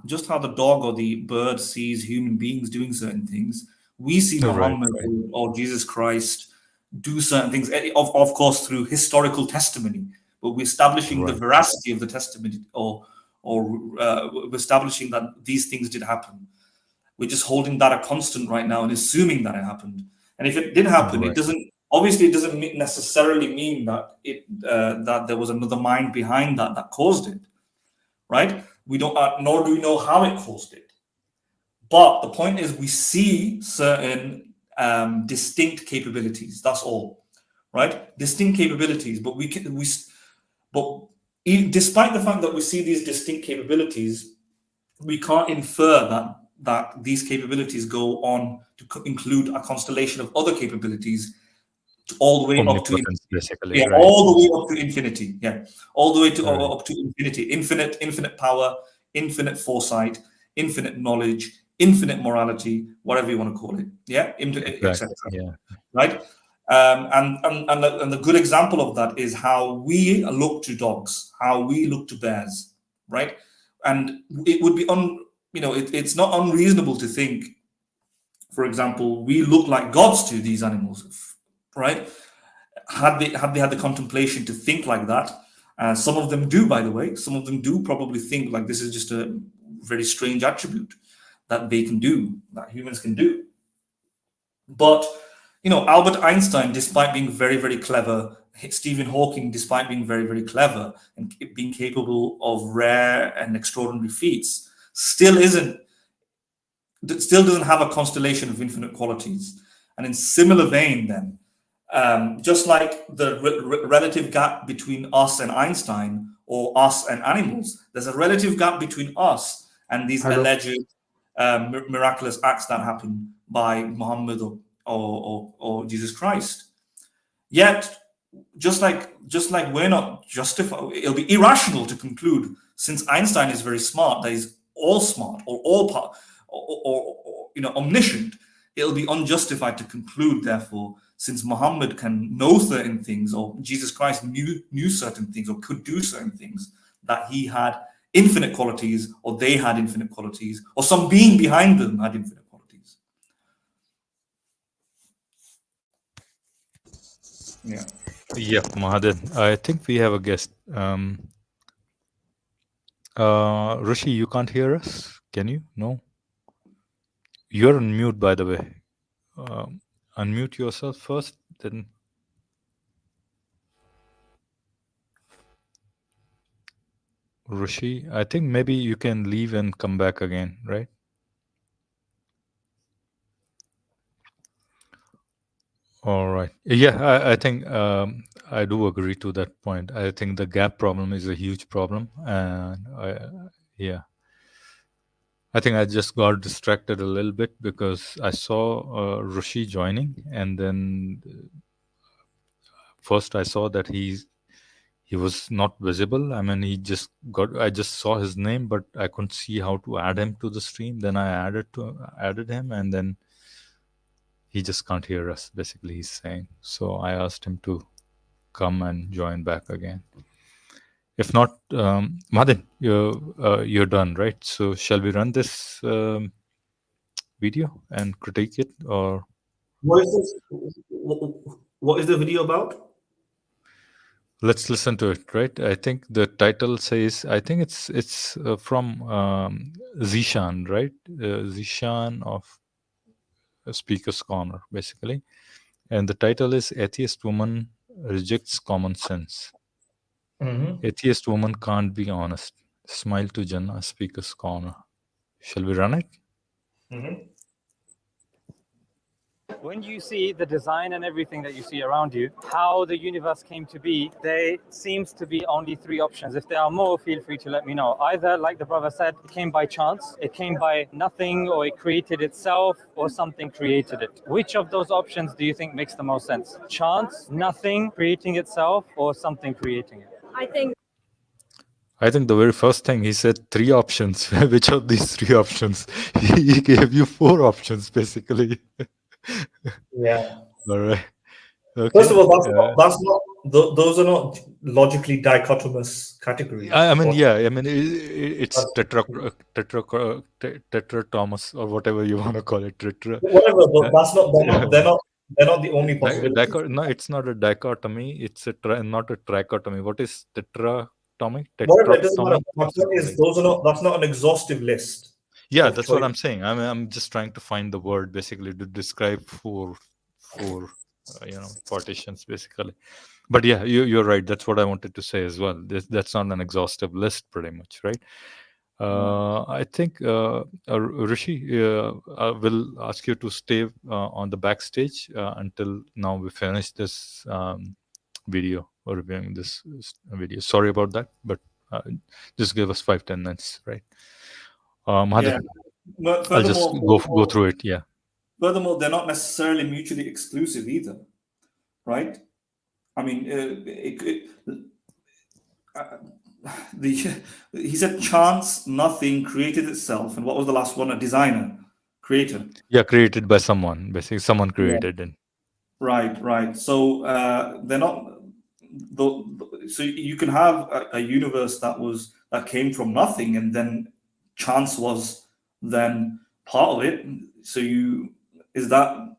just how the dog or the bird sees human beings doing certain things, we see Muhammad or Jesus Christ do certain things, of course, through historical testimony, but we're establishing the veracity of the testimony, or we're establishing that these things did happen. We're just holding that a constant right now and assuming that it happened. And if it did happen, it doesn't necessarily mean that that there was another mind behind that caused it, right? We don't, nor do we know how it caused it. But the point is, we see certain distinct capabilities. That's all, right? Distinct capabilities, but despite the fact that we see these distinct capabilities, we can't infer that these capabilities go on to include a constellation of other capabilities all the way up to basically, all the way up to infinity. Yeah, all the way to up to infinity, infinite power, infinite foresight, infinite knowledge, infinite morality, whatever you want to call it. Yeah, etc. Yeah. Right. And the good example of that is how we look to dogs, how we look to bears, right? And it would be it's not unreasonable to think, for example, we look like gods to these animals, right? Had they had the contemplation to think like that, some of them do, by the way. Some of them do probably think like this is just a very strange attribute that they can do, that humans can do. But Albert Einstein, despite being very, very clever, Stephen Hawking, despite being very, very clever and being capable of rare and extraordinary feats, still doesn't have a constellation of infinite qualities. And in similar vein, then, just like the relative gap between us and Einstein, or us and animals, there's a relative gap between us and these alleged miraculous acts that happen by Muhammad or Jesus Christ. Yet, just like we're not justified, it'll be irrational to conclude, since Einstein is very smart, that he's all smart or omniscient. It'll be unjustified to conclude, therefore, since Muhammad can know certain things, or Jesus Christ knew certain things, or could do certain things, that he had infinite qualities, or they had infinite qualities, or some being behind them had infinite qualities. Yeah. Yep, Mahadin. I think we have a guest. Rishi, you can't hear us? Can you? No? You're on mute, by the way. Unmute yourself first, then. Rishi, I think maybe you can leave and come back again, right? All right. Yeah, I think I do agree to that point. I think the gap problem is a huge problem. And I think I just got distracted a little bit because I saw Rishi joining, and then first I saw that he was not visible. I mean, I just saw his name, but I couldn't see how to add him to the stream. Then I added him, and then he just can't hear us, basically, he's saying. So I asked him to come and join back again. If not, Madin, you're done, right? So shall we run this video and critique it, or what is the video about? Let's listen to it, right? I think the title says, I think it's from Zishan, right? Zishan of Speaker's Corner, basically. And the title is Atheist Woman Rejects Common Sense. Mm-hmm. Atheist Woman Can't Be Honest. Smile to Jannah, Speaker's Corner. Shall we run it? Mm-hmm. When you see the design and everything that you see around you, how the universe came to be, there seems to be only three options. If there are more, feel free to let me know. Either, like the brother said, it came by chance, it came by nothing, or it created itself, or something created it. Which of those options do you think makes the most sense? Chance, nothing creating itself, or something creating it? I think the very first thing he said, three options. Which of these three options? He gave you four options, basically. Yeah. All right. Okay. First of all, those are not logically dichotomous categories. I mean, it's tetratomus, or whatever you want to call it. Whatever, but they're not the only possibility. No, it's not a dichotomy. It's not a trichotomy. What is tetratomy? Whatever, it doesn't matter. My point is, that's not an exhaustive list. Yeah, that's what I'm saying. I'm just trying to find the word, basically, to describe four partitions, basically. But yeah, you're right. That's what I wanted to say as well. That's not an exhaustive list, pretty much, right? I think Rishi, I will ask you to stay on the backstage until now we finish this video, or reviewing this video. Sorry about that, but just give us 5-10 minutes, right? I'll just go through it. Yeah. Furthermore, they're not necessarily mutually exclusive either, right? I mean, he said chance, nothing, created itself, and what was the last one? A designer, creator. Yeah, created by someone. Basically, someone created it. Right. So they're not. So you can have a universe that came from nothing, and then chance was then part of it. So they're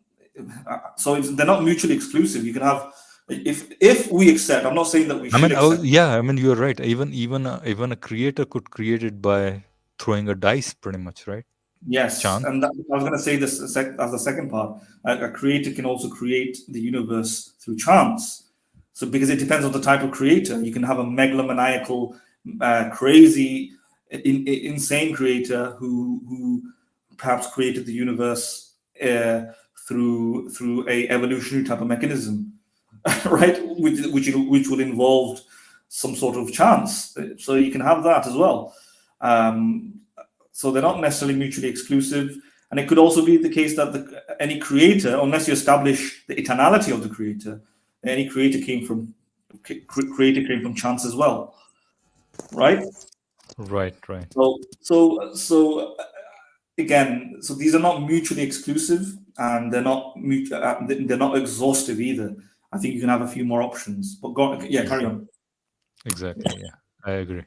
not mutually exclusive. You can have, if we accept. I'm not saying that we should accept. You're right. Even a creator could create it by throwing a dice, pretty much, right? Yes, Chance. and I was going to say this as the second part. A creator can also create the universe through chance. So because it depends on the type of creator, you can have a megalomaniacal, crazy, insane creator who perhaps created the universe through a evolutionary type of mechanism, right? Which will involve some sort of chance. So you can have that as well. So they're not necessarily mutually exclusive. And it could also be the case that any creator, unless you establish the eternality of the creator, any creator came from chance as well, right? Right. So again, so these are not mutually exclusive, and they're not exhaustive either. I think you can have a few more options. But carry on. Exactly. Yeah, I agree.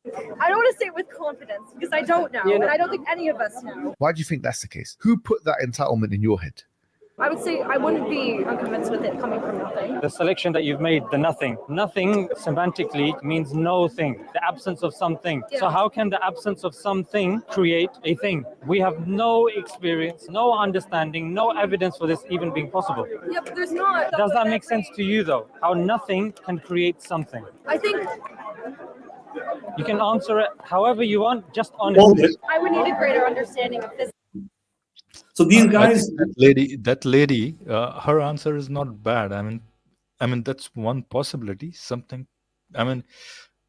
I don't want to say it with confidence because I don't know, and I don't think any of us know. Why do you think that's the case? Who put that entitlement in your head? I would say I wouldn't be unconvinced with it coming from nothing. The selection that you've made, the nothing. Nothing semantically means no thing, the absence of something. Yeah. So how can the absence of something create a thing? We have no experience, no understanding, no evidence for this even being possible. Yeah, but there's not. Does that make sense to you though? How nothing can create something? I think You can answer it however you want, just honestly. I would need a greater understanding of physics. So these I guys, think that lady, her answer is not bad. I mean that's one possibility. Something, I mean,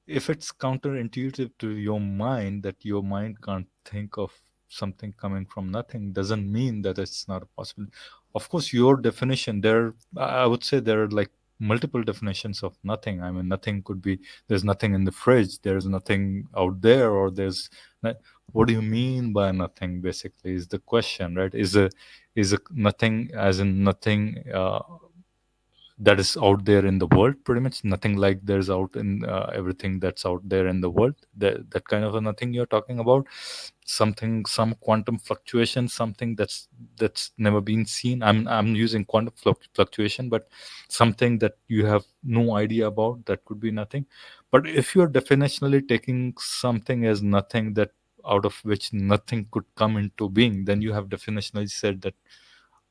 if it's counterintuitive to your mind that your mind can't think of something coming from nothing, doesn't mean that it's not a possibility. Of course, your definition there, I would say there are like multiple definitions of nothing. I mean, nothing could be there's nothing in the fridge, there's nothing out there, or there's what do you mean by nothing? Basically, is the question, right? Is a nothing as in nothing that is out there in the world, pretty much nothing like there's out in everything that's out there in the world. That kind of a nothing you're talking about, something, some quantum fluctuation, something that's never been seen. I'm using quantum fluctuation, but something that you have no idea about, that could be nothing. But if you're definitionally taking something as nothing, that out of which nothing could come into being, then you have definitionally said that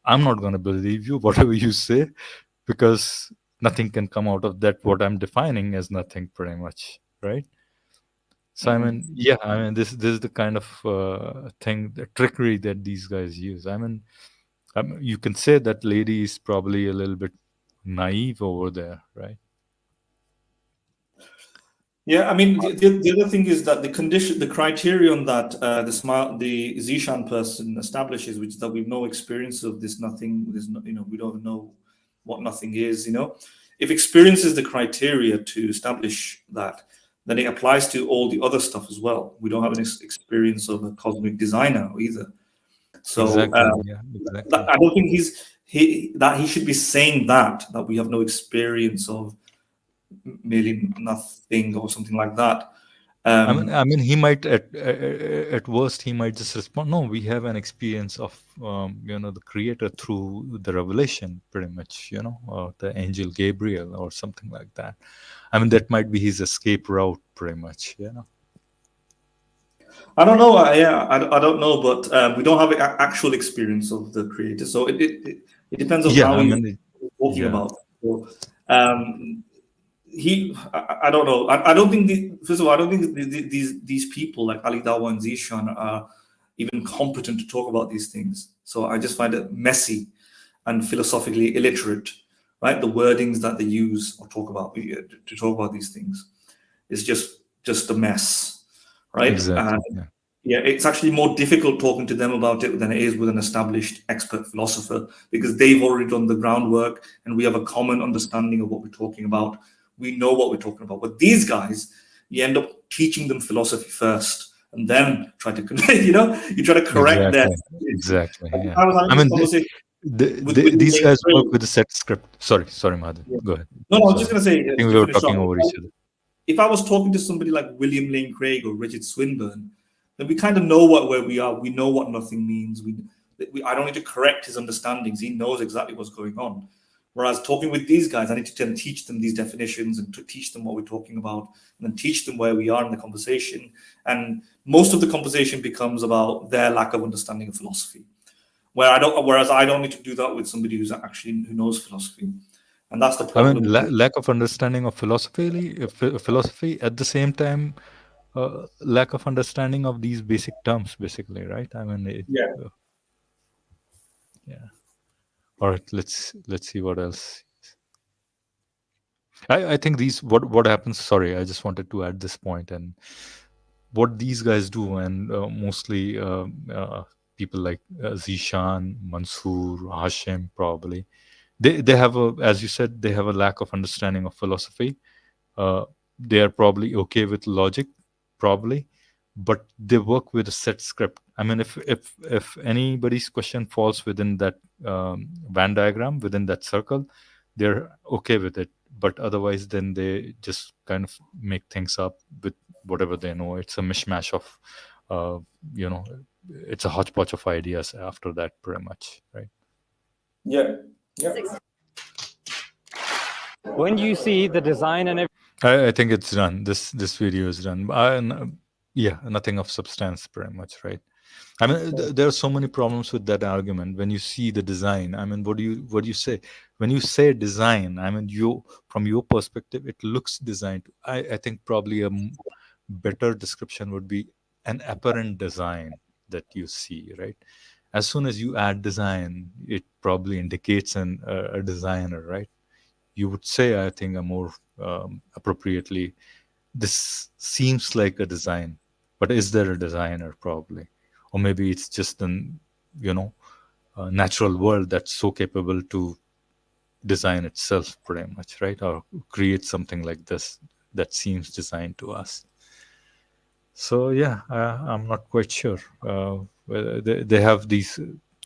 I'm not going to believe you, whatever you say, because nothing can come out of that what I'm defining as nothing, pretty much, right? So I mean, yeah, I mean this is the kind of thing, the trickery that these guys use. I mean, you can say that lady is probably a little bit naive over there, right? yeah, I mean, the other thing is that the criterion that the Zishan person establishes, which is that we've no experience of this nothing. There's no, we don't know what nothing is. If experience is the criteria to establish that, then it applies to all the other stuff as well. We don't have an experience of a cosmic designer either. So Exactly. Exactly. I don't think he should be saying that we have no experience of merely nothing or something like that. I mean, he might at worst he might just respond, no, we have an experience of the creator through the revelation, pretty much, or the angel Gabriel or something like that. I mean, that might be his escape route, pretty much. I don't know. I don't know, but we don't have actual experience of the creator, so it depends on how he's talking about. So, I don't know. I don't think first of all, I don't think these people like Ali Dawa and Zishan are even competent to talk about these things. So I just find it messy and philosophically illiterate, right? The wordings that they use or talk about to talk about these things is just a mess, right? Exactly. Yeah, it's actually more difficult talking to them about it than it is with an established expert philosopher, because they've already done the groundwork and we have a common understanding of what we're talking about. We know what we're talking about. But these guys, you end up teaching them philosophy first and then try to, you try to correct them. Exactly. Yeah. I mean, these guys work with a set script. Sorry, Madhav. Yeah. Go ahead. No, I was just going to say, I think we were talking over each other. If I was talking to somebody like William Lane Craig or Richard Swinburne, then we kind of know where we are. We know what nothing means. I don't need to correct his understandings. He knows exactly what's going on. Whereas talking with these guys, I need to teach them these definitions and to teach them what we're talking about, and then teach them where we are in the conversation. And most of the conversation becomes about their lack of understanding of philosophy. Whereas I don't need to do that with somebody who knows philosophy. And that's the I problem. mean, lack of understanding of philosophy at the same time, lack of understanding of these basic terms, basically, right? I mean, Yeah. Yeah. All right, let's see what else. I think these what happens. Sorry, I just wanted to add this point, and what these guys do, and mostly people like Zishan, Mansoor, Hashim, probably they have a, as you said, they have a lack of understanding of philosophy. They are probably okay with logic, probably, but they work with a set script. I mean, if anybody's question falls within that Venn diagram, within that circle, they're okay with it. But otherwise, then they just kind of make things up with whatever they know. It's a mishmash of, you know, it's a hodgepodge of ideas after that, pretty much, right? Yeah. Yeah. When you see the design and I think it's done. This video is done. Yeah, nothing of substance, pretty much, right? I mean, there are so many problems with that argument. When you see the design, I mean, what do you say? When you say design, I mean, from your perspective, it looks designed. I think probably a better description would be an apparent design that you see, right? As soon as you add design, it probably indicates a designer, right? You would say, I think, a more appropriately, this seems like a design, but is there a designer? Probably, or maybe it's just an natural world that's so capable to design itself, pretty much, right? Or create something like this that seems designed to us. So yeah, I'm not quite sure. Whether they have these,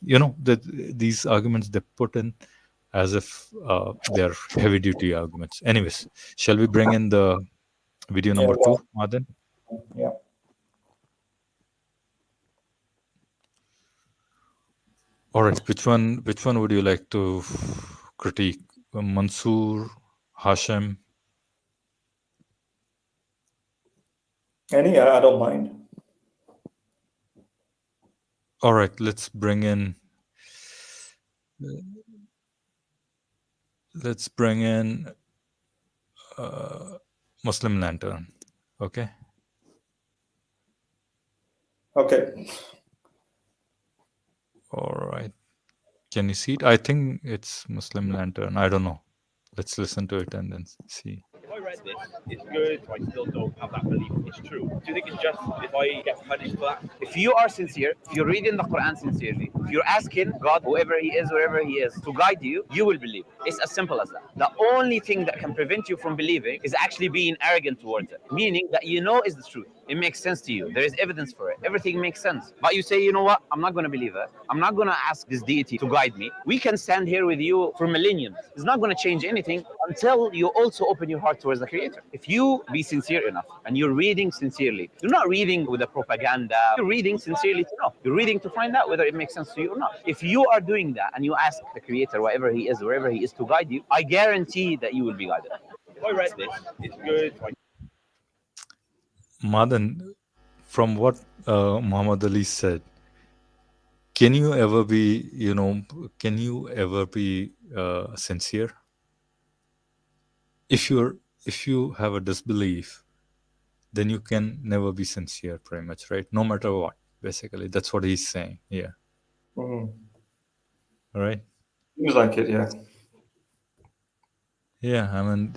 these arguments they put in as if they're heavy duty arguments. Anyways, shall we bring in the video Yeah. number 2, Well, Madan? yeah. All right, which one would you like to critique? Mansoor, Hashim? Any, I don't mind. All right, let's bring in Muslim Lantern. Okay. Okay. All right. Can you see it? I think it's Muslim Lantern. I don't know. Let's listen to it and then see. If I read this, it's good, I still don't have that belief it's true. Do you think it's just if I get punished for that? If you are sincere, if you're reading the Quran sincerely, if you're asking God, whoever He is, wherever He is, to guide you, you will believe. It's as simple as that. The only thing that can prevent you from believing is actually being arrogant towards it, meaning that you know is the truth. It makes sense to you. There is evidence for it. Everything makes sense. But you say, you know what? I'm not going to believe it. I'm not going to ask this deity to guide me. We can stand here with you for millenniums. It's not going to change anything until you also open your heart towards the Creator. If you be sincere enough and you're reading sincerely, you're not reading with a propaganda. You're reading sincerely to know. You're reading to find out whether it makes sense to you or not. If you are doing that and you ask the Creator, wherever He is, wherever He is, to guide you, I guarantee that you will be guided. If I read this, it's good, Madan, from what Muhammad Ali said, can you ever be, sincere? If you have a disbelief, then you can never be sincere, pretty much, right? No matter what, basically. That's what he's saying. Yeah. Mm-hmm. All right. Seems like it, yeah. Yeah, I mean,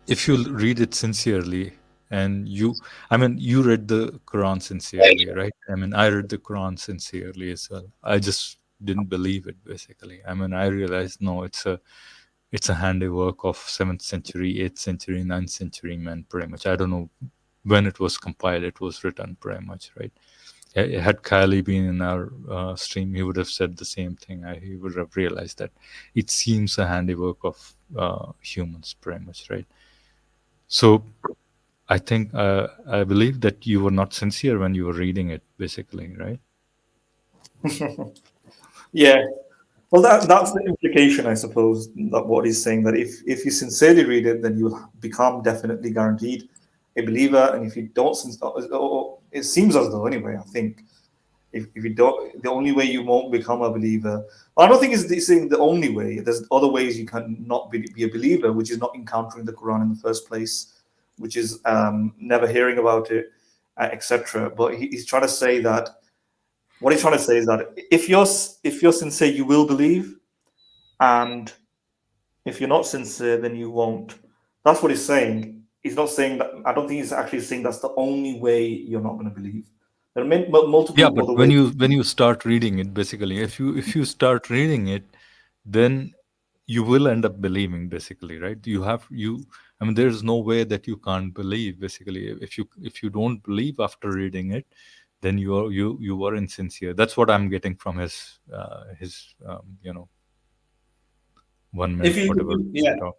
if you read it sincerely, and you read the Quran sincerely, right? I mean, I read the Quran sincerely as well. I just didn't believe it, basically. I mean, I realized, no, it's a handiwork of 7th century, 8th century, 9th century men, pretty much. I don't know when it was compiled, it was written, pretty much, right? Had Kylie been in our stream, he would have said the same thing. He would have realized that it seems a handiwork of humans, pretty much, right? So I think I believe that you were not sincere when you were reading it, basically, right? Yeah. Well, that's the implication, I suppose, that what he's saying, that if you sincerely read it, then you will become definitely guaranteed a believer. And if you don't, it seems as though, anyway, I think, If you don't, the only way you won't become a believer. I don't think it's saying the only way. There's other ways you can not be a believer, which is not encountering the Quran in the first place, which is never hearing about it, etc. But he's trying to say that. What he's trying to say is that if you're sincere, you will believe, and if you're not sincere, then you won't. That's what he's saying. He's not saying that. I don't think he's actually saying that's the only way you're not going to believe. There are multiple Yeah, but other when ways. you start reading it, basically, if you start reading it, then you will end up believing, basically, right? I mean, there's no way that you can't believe, basically. If you don't believe after reading it, then you are insincere. That's what I'm getting from his 1 minute, whatever. Talk.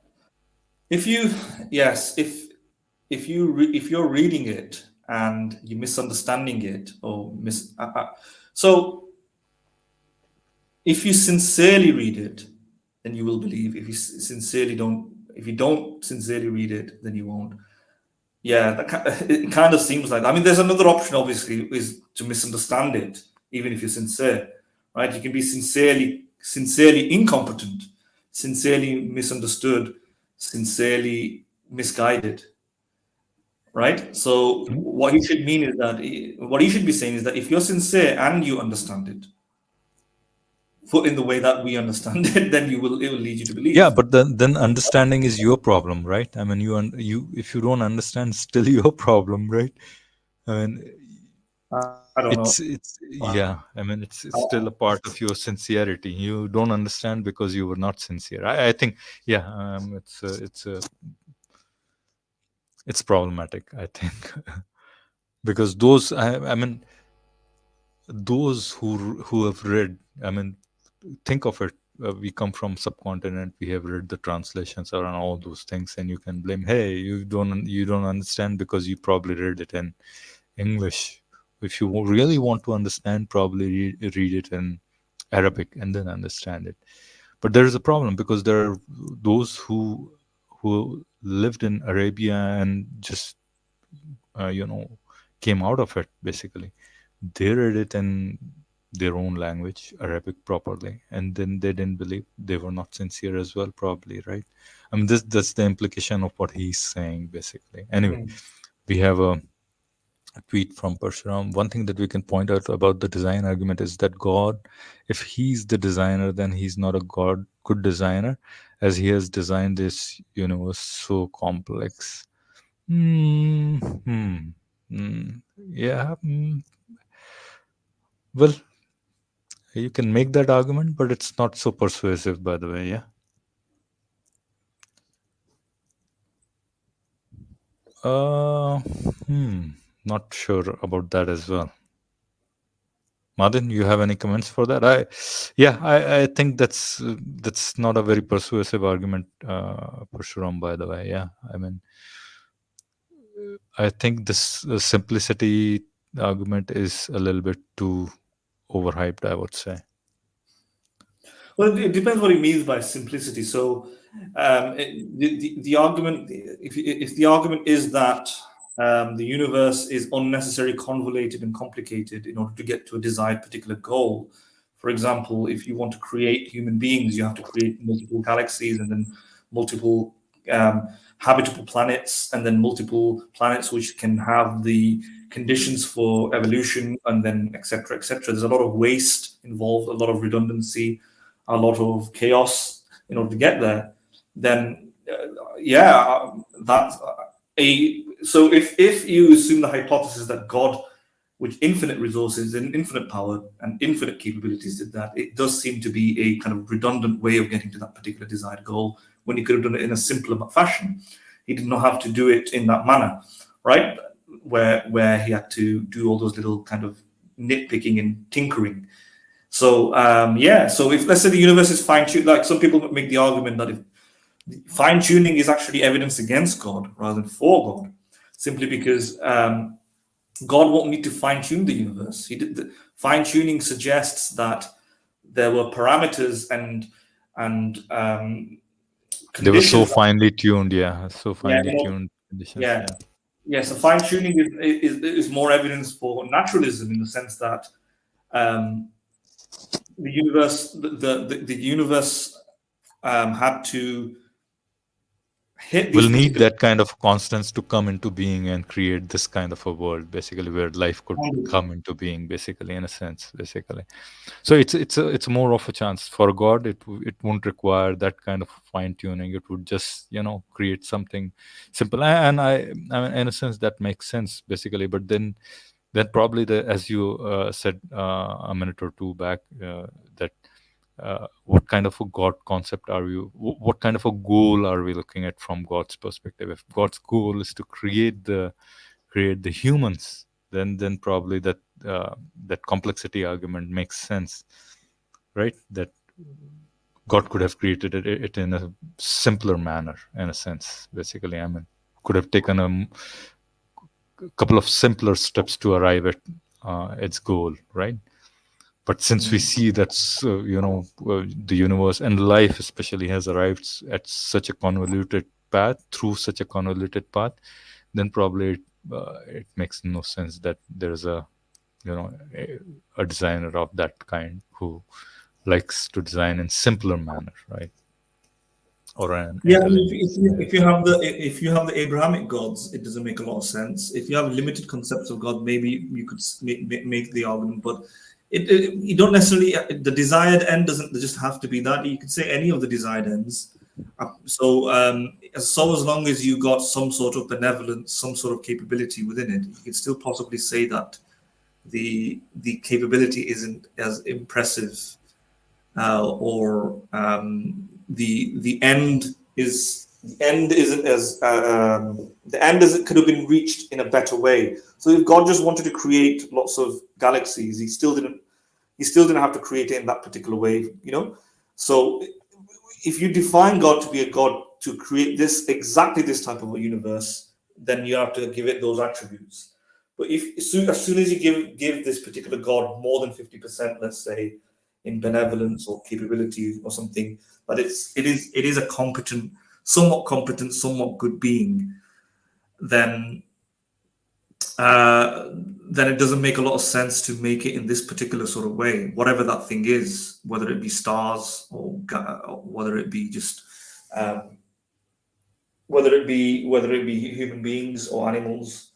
If you're reading it and you're misunderstanding it or so if you sincerely read it, then you will believe. If you don't sincerely read it, then you won't. Yeah, it kind of seems like. I mean, there's another option, obviously, is to misunderstand it, even if you're sincere, right? You can be sincerely incompetent, sincerely misunderstood, sincerely misguided, right? So what he should mean is that what he should be saying is that if you're sincere and you understand it, put in the way that we understand it, then it will lead you to believe. Yeah, but then understanding is your problem, right? I mean, you if you don't understand, still your problem, right? I mean, I don't know. Yeah. I mean, it's still a part of your sincerity. You don't understand because you were not sincere. I think, yeah, it's problematic, I think, because those I mean, those who have read, I mean, think of it. We come from subcontinent. We have read the translations around all those things, and you can blame, hey, you don't understand because you probably read it in English. If you really want to understand, probably read it in Arabic and then understand it. But there is a problem because there are those who lived in Arabia and just came out of it, basically. They read it in their own language, Arabic, properly, and then they didn't believe. They were not sincere as well, probably, right? I mean, that's the implication of what he's saying, basically. Anyway, we have a tweet from Parshuram. One thing that we can point out about the design argument is that God, if he's the designer, then he's not a good designer, as he has designed this universe so complex. Yeah. Well, you can make that argument, but it's not so persuasive, by the way. Yeah. Not sure about that as well. Madin, you have any comments for that? I think that's not a very persuasive argument, Parshuram, by the way. Yeah, I mean, I think this simplicity argument is a little bit too overhyped, I would say. Well, it depends what he means by simplicity. So, the argument, if the argument is that the universe is unnecessarily convoluted and complicated in order to get to a desired particular goal. For example, if you want to create human beings, you have to create multiple galaxies and then multiple habitable planets, and then multiple planets which can have the conditions for evolution, and then etc. etc. There's a lot of waste involved, a lot of redundancy, a lot of chaos in order to get there. Then, that's a. So if you assume the hypothesis that God, with infinite resources and infinite power and infinite capabilities, did that, it does seem to be a kind of redundant way of getting to that particular desired goal when he could have done it in a simpler fashion. He did not have to do it in that manner, right? Where he had to do all those little kind of nitpicking and tinkering. So so if, let's say, the universe is fine-tuned, like some people make the argument that if fine-tuning is actually evidence against God rather than for God, simply because God won't need to fine-tune the universe. Fine-tuning suggests that there were parameters and they were so finely tuned, so finely tuned conditions. So fine-tuning is more evidence for naturalism, in the sense that the universe had to hit We'll these need particular that kind of constants to come into being and create this kind of a world, basically, where life could come into being, basically, in a sense, basically. So it's more of a chance. For God, it won't require that kind of fine tuning. It would just create something simple, and I mean, in a sense that makes sense, basically. But then probably as you said a minute or two back, that what kind of a God concept are you? What kind of a goal are we looking at from God's perspective? If God's goal is to create the humans, then probably that complexity argument makes sense, right? That God could have created it in a simpler manner, in a sense, basically. I mean, could have taken a couple of simpler steps to arrive at its goal, right? But since we see that the universe and life especially has arrived at such a convoluted path, then probably it makes no sense that there's a designer of that kind who likes to design in simpler manner, right? Or an if you have the Abrahamic gods, it doesn't make a lot of sense. If you have limited concepts of God, maybe you could make the argument, but you don't necessarily, the desired end doesn't just have to be that. You could say any of the desired ends. So as long as you got some sort of benevolence, some sort of capability within it, you could still possibly say that the capability isn't as impressive, or the end isn't as the end could have been reached in a better way. So if God just wanted to create lots of galaxies, he still didn't have to create it in that particular way, So if you define God to be a God to create exactly this type of a universe, then you have to give it those attributes. But as soon as you give this particular God more than 50%, let's say, in benevolence or capability or something, but it is a somewhat competent, somewhat good being, then it doesn't make a lot of sense to make it in this particular sort of way, whatever that thing is, whether it be stars or whether it be just whether it be human beings or animals.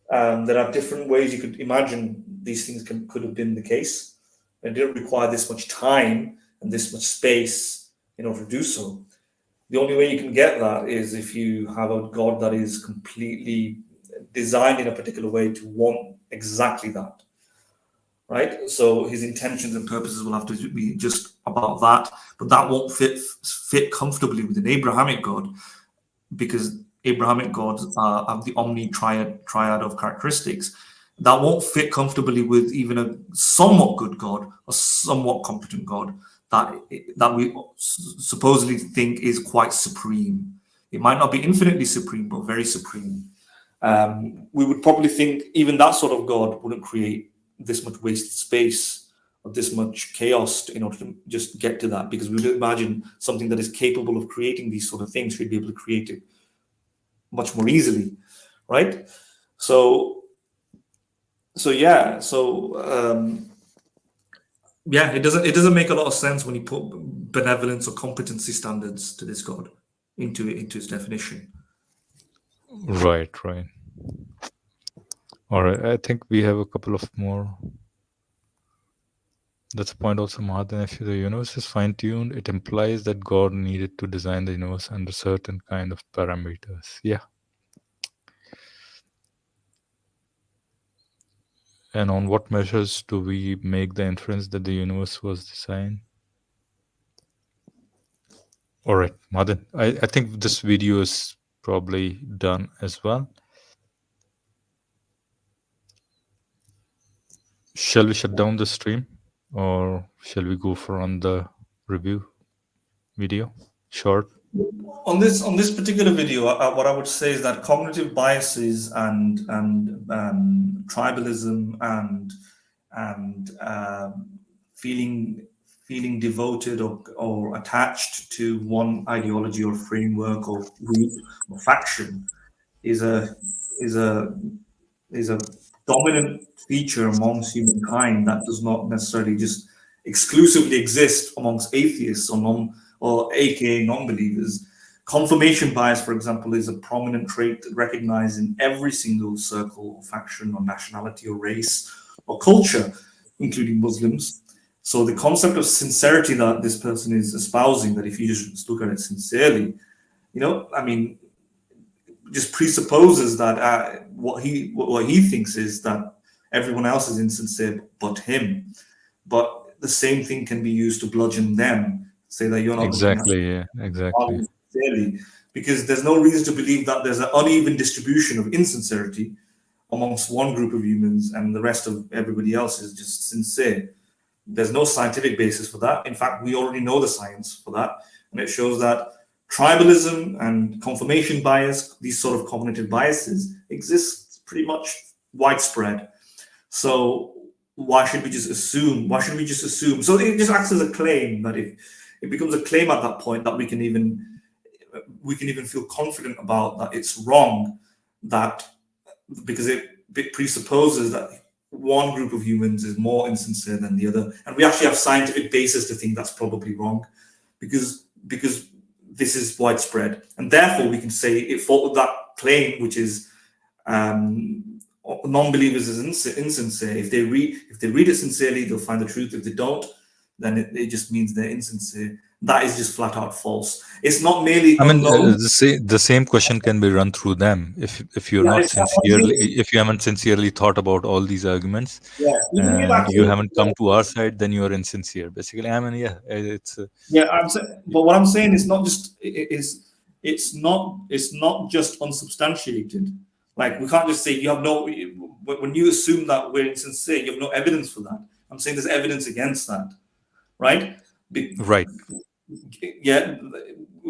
There are different ways you could imagine these things could have been the case. It didn't require this much time and this much space in order to do so. The only way you can get that is if you have a God that is completely designed in a particular way to want exactly that, right? So his intentions and purposes will have to be just about that, but that won't fit comfortably with an Abrahamic God, because Abrahamic gods have the triad of characteristics. That won't fit comfortably with even a somewhat good God, a somewhat competent God that we supposedly think is quite supreme. It might not be infinitely supreme, but very supreme. We would probably think even that sort of God wouldn't create this much wasted space or this much chaos in order to just get to that, because we would imagine something that is capable of creating these sort of things should be able to create it much more easily, right? It doesn't make a lot of sense when you put benevolence or competency standards to this God into his definition. Right. All right. I think we have a couple of more. That's a point also, Mahadan. If the universe is fine-tuned, it implies that God needed to design the universe under certain kind of parameters. Yeah. And on what measures do we make the inference that the universe was designed? All right, Madan. I think this video is probably done as well. Shall we shut down the stream, or shall we go for on the review video? Short. On this particular video, what I would say is that cognitive biases and tribalism and feeling devoted or attached to one ideology or framework or group or faction is a dominant feature amongst humankind that does not necessarily just exclusively exist amongst atheists or aka non-believers. Confirmation bias, for example, is a prominent trait recognized in every single circle or faction or nationality or race or culture, including Muslims. So the concept of sincerity that this person is espousing, that if you just look at it sincerely, just presupposes that what he thinks is that everyone else is insincere but him. But the same thing can be used to bludgeon them, say that you're not Exactly. sincerely, because there's no reason to believe that there's an uneven distribution of insincerity amongst one group of humans and the rest of everybody else is just sincere. There's no scientific basis for that. In fact, we already know the science for that, and it shows that tribalism and confirmation bias, these sort of cognitive biases, exist pretty much widespread. So why should we just assume? So it just acts as a claim that if it becomes a claim at that point that we can even feel confident about that it's wrong, that because it presupposes that one group of humans is more insincere than the other, and we actually have scientific basis to think that's probably wrong, because this is widespread, and therefore we can say it for that claim, which is non-believers is insincere. If they read it sincerely, they'll find the truth. If they don't, then it just means they're insincere. That is just flat out false. It's not merely. The same question can be run through them. If you're not sincerely, if you haven't sincerely thought about all these arguments, you haven't come to our side, then you are insincere. Basically, it's. But what I'm saying is not just it's not just unsubstantiated. Like, we can't just say you have no. When you assume that we're insincere, you have no evidence for that. I'm saying there's evidence against that, right? Right. Yeah,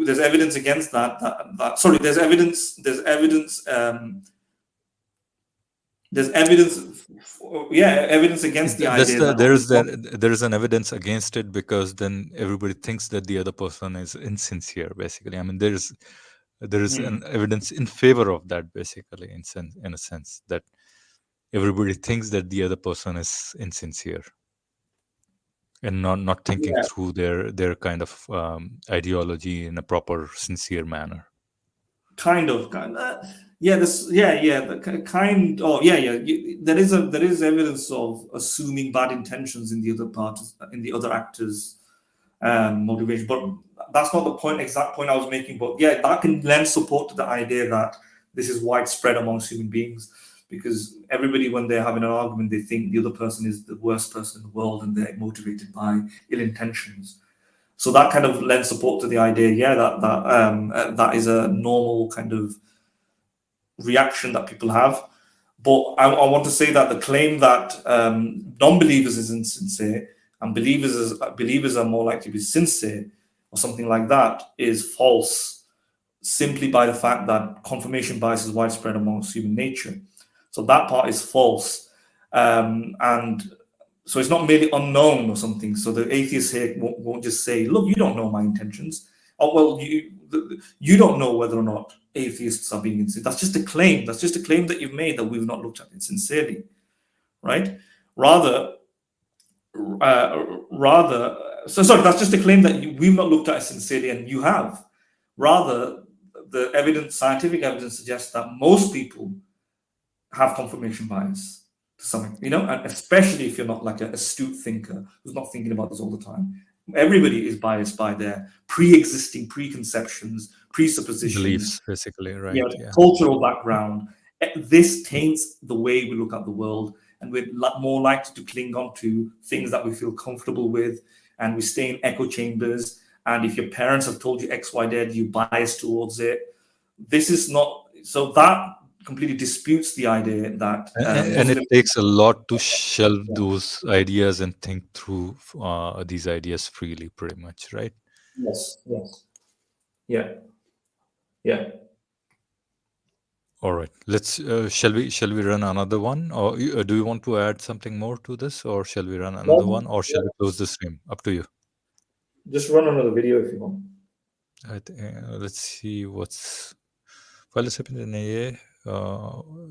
there's evidence against that. Sorry, there's evidence. There's evidence against the idea. There is an evidence against it, because then everybody thinks that the other person is insincere. Basically, there is an evidence in favor of that. Basically, in a sense that everybody thinks that the other person is insincere and not thinking through their kind of ideology in a proper, sincere manner. There is evidence of assuming bad intentions in the other parties, in the other actors' motivation, but that's not the exact point I was making. But yeah, that can lend support to the idea that this is widespread amongst human beings, because everybody, when they're having an argument, they think the other person is the worst person in the world and they're motivated by ill intentions. So that kind of lends support to the idea, that is a normal kind of reaction that people have. But I want to say that the claim that non-believers is insincere and believers are more likely to be sincere or something like that is false, simply by the fact that confirmation bias is widespread amongst human nature. So that part is false. And so it's not merely unknown or something. So the atheists here won't just say, look, you don't know my intentions. Oh, well, you don't know whether or not atheists are being insincere. That's just a claim. That's just a claim that you've made that we've not looked at it sincerely, right? That's just a claim that we've not looked at it sincerely, and you have. Rather, the scientific evidence suggests that most people have confirmation bias to some, and especially if you're not like an astute thinker who's not thinking about this all the time. Everybody is biased by their pre-existing preconceptions, presuppositions, beliefs, basically, right? Cultural background. This taints the way we look at the world, and we're more likely to cling on to things that we feel comfortable with, and we stay in echo chambers. And if your parents have told you X, Y, Z, you bias towards it. This is not so. That completely disputes the idea that and it takes a lot to shelve those ideas and think through these ideas freely, pretty much, right? Yes. Yeah. All right, let's shall we run another one, or do you want to add something more to this, or shall we run another one, or shall we close the stream? Up to you. Just run another video if you want. Let's see what's. File is happening in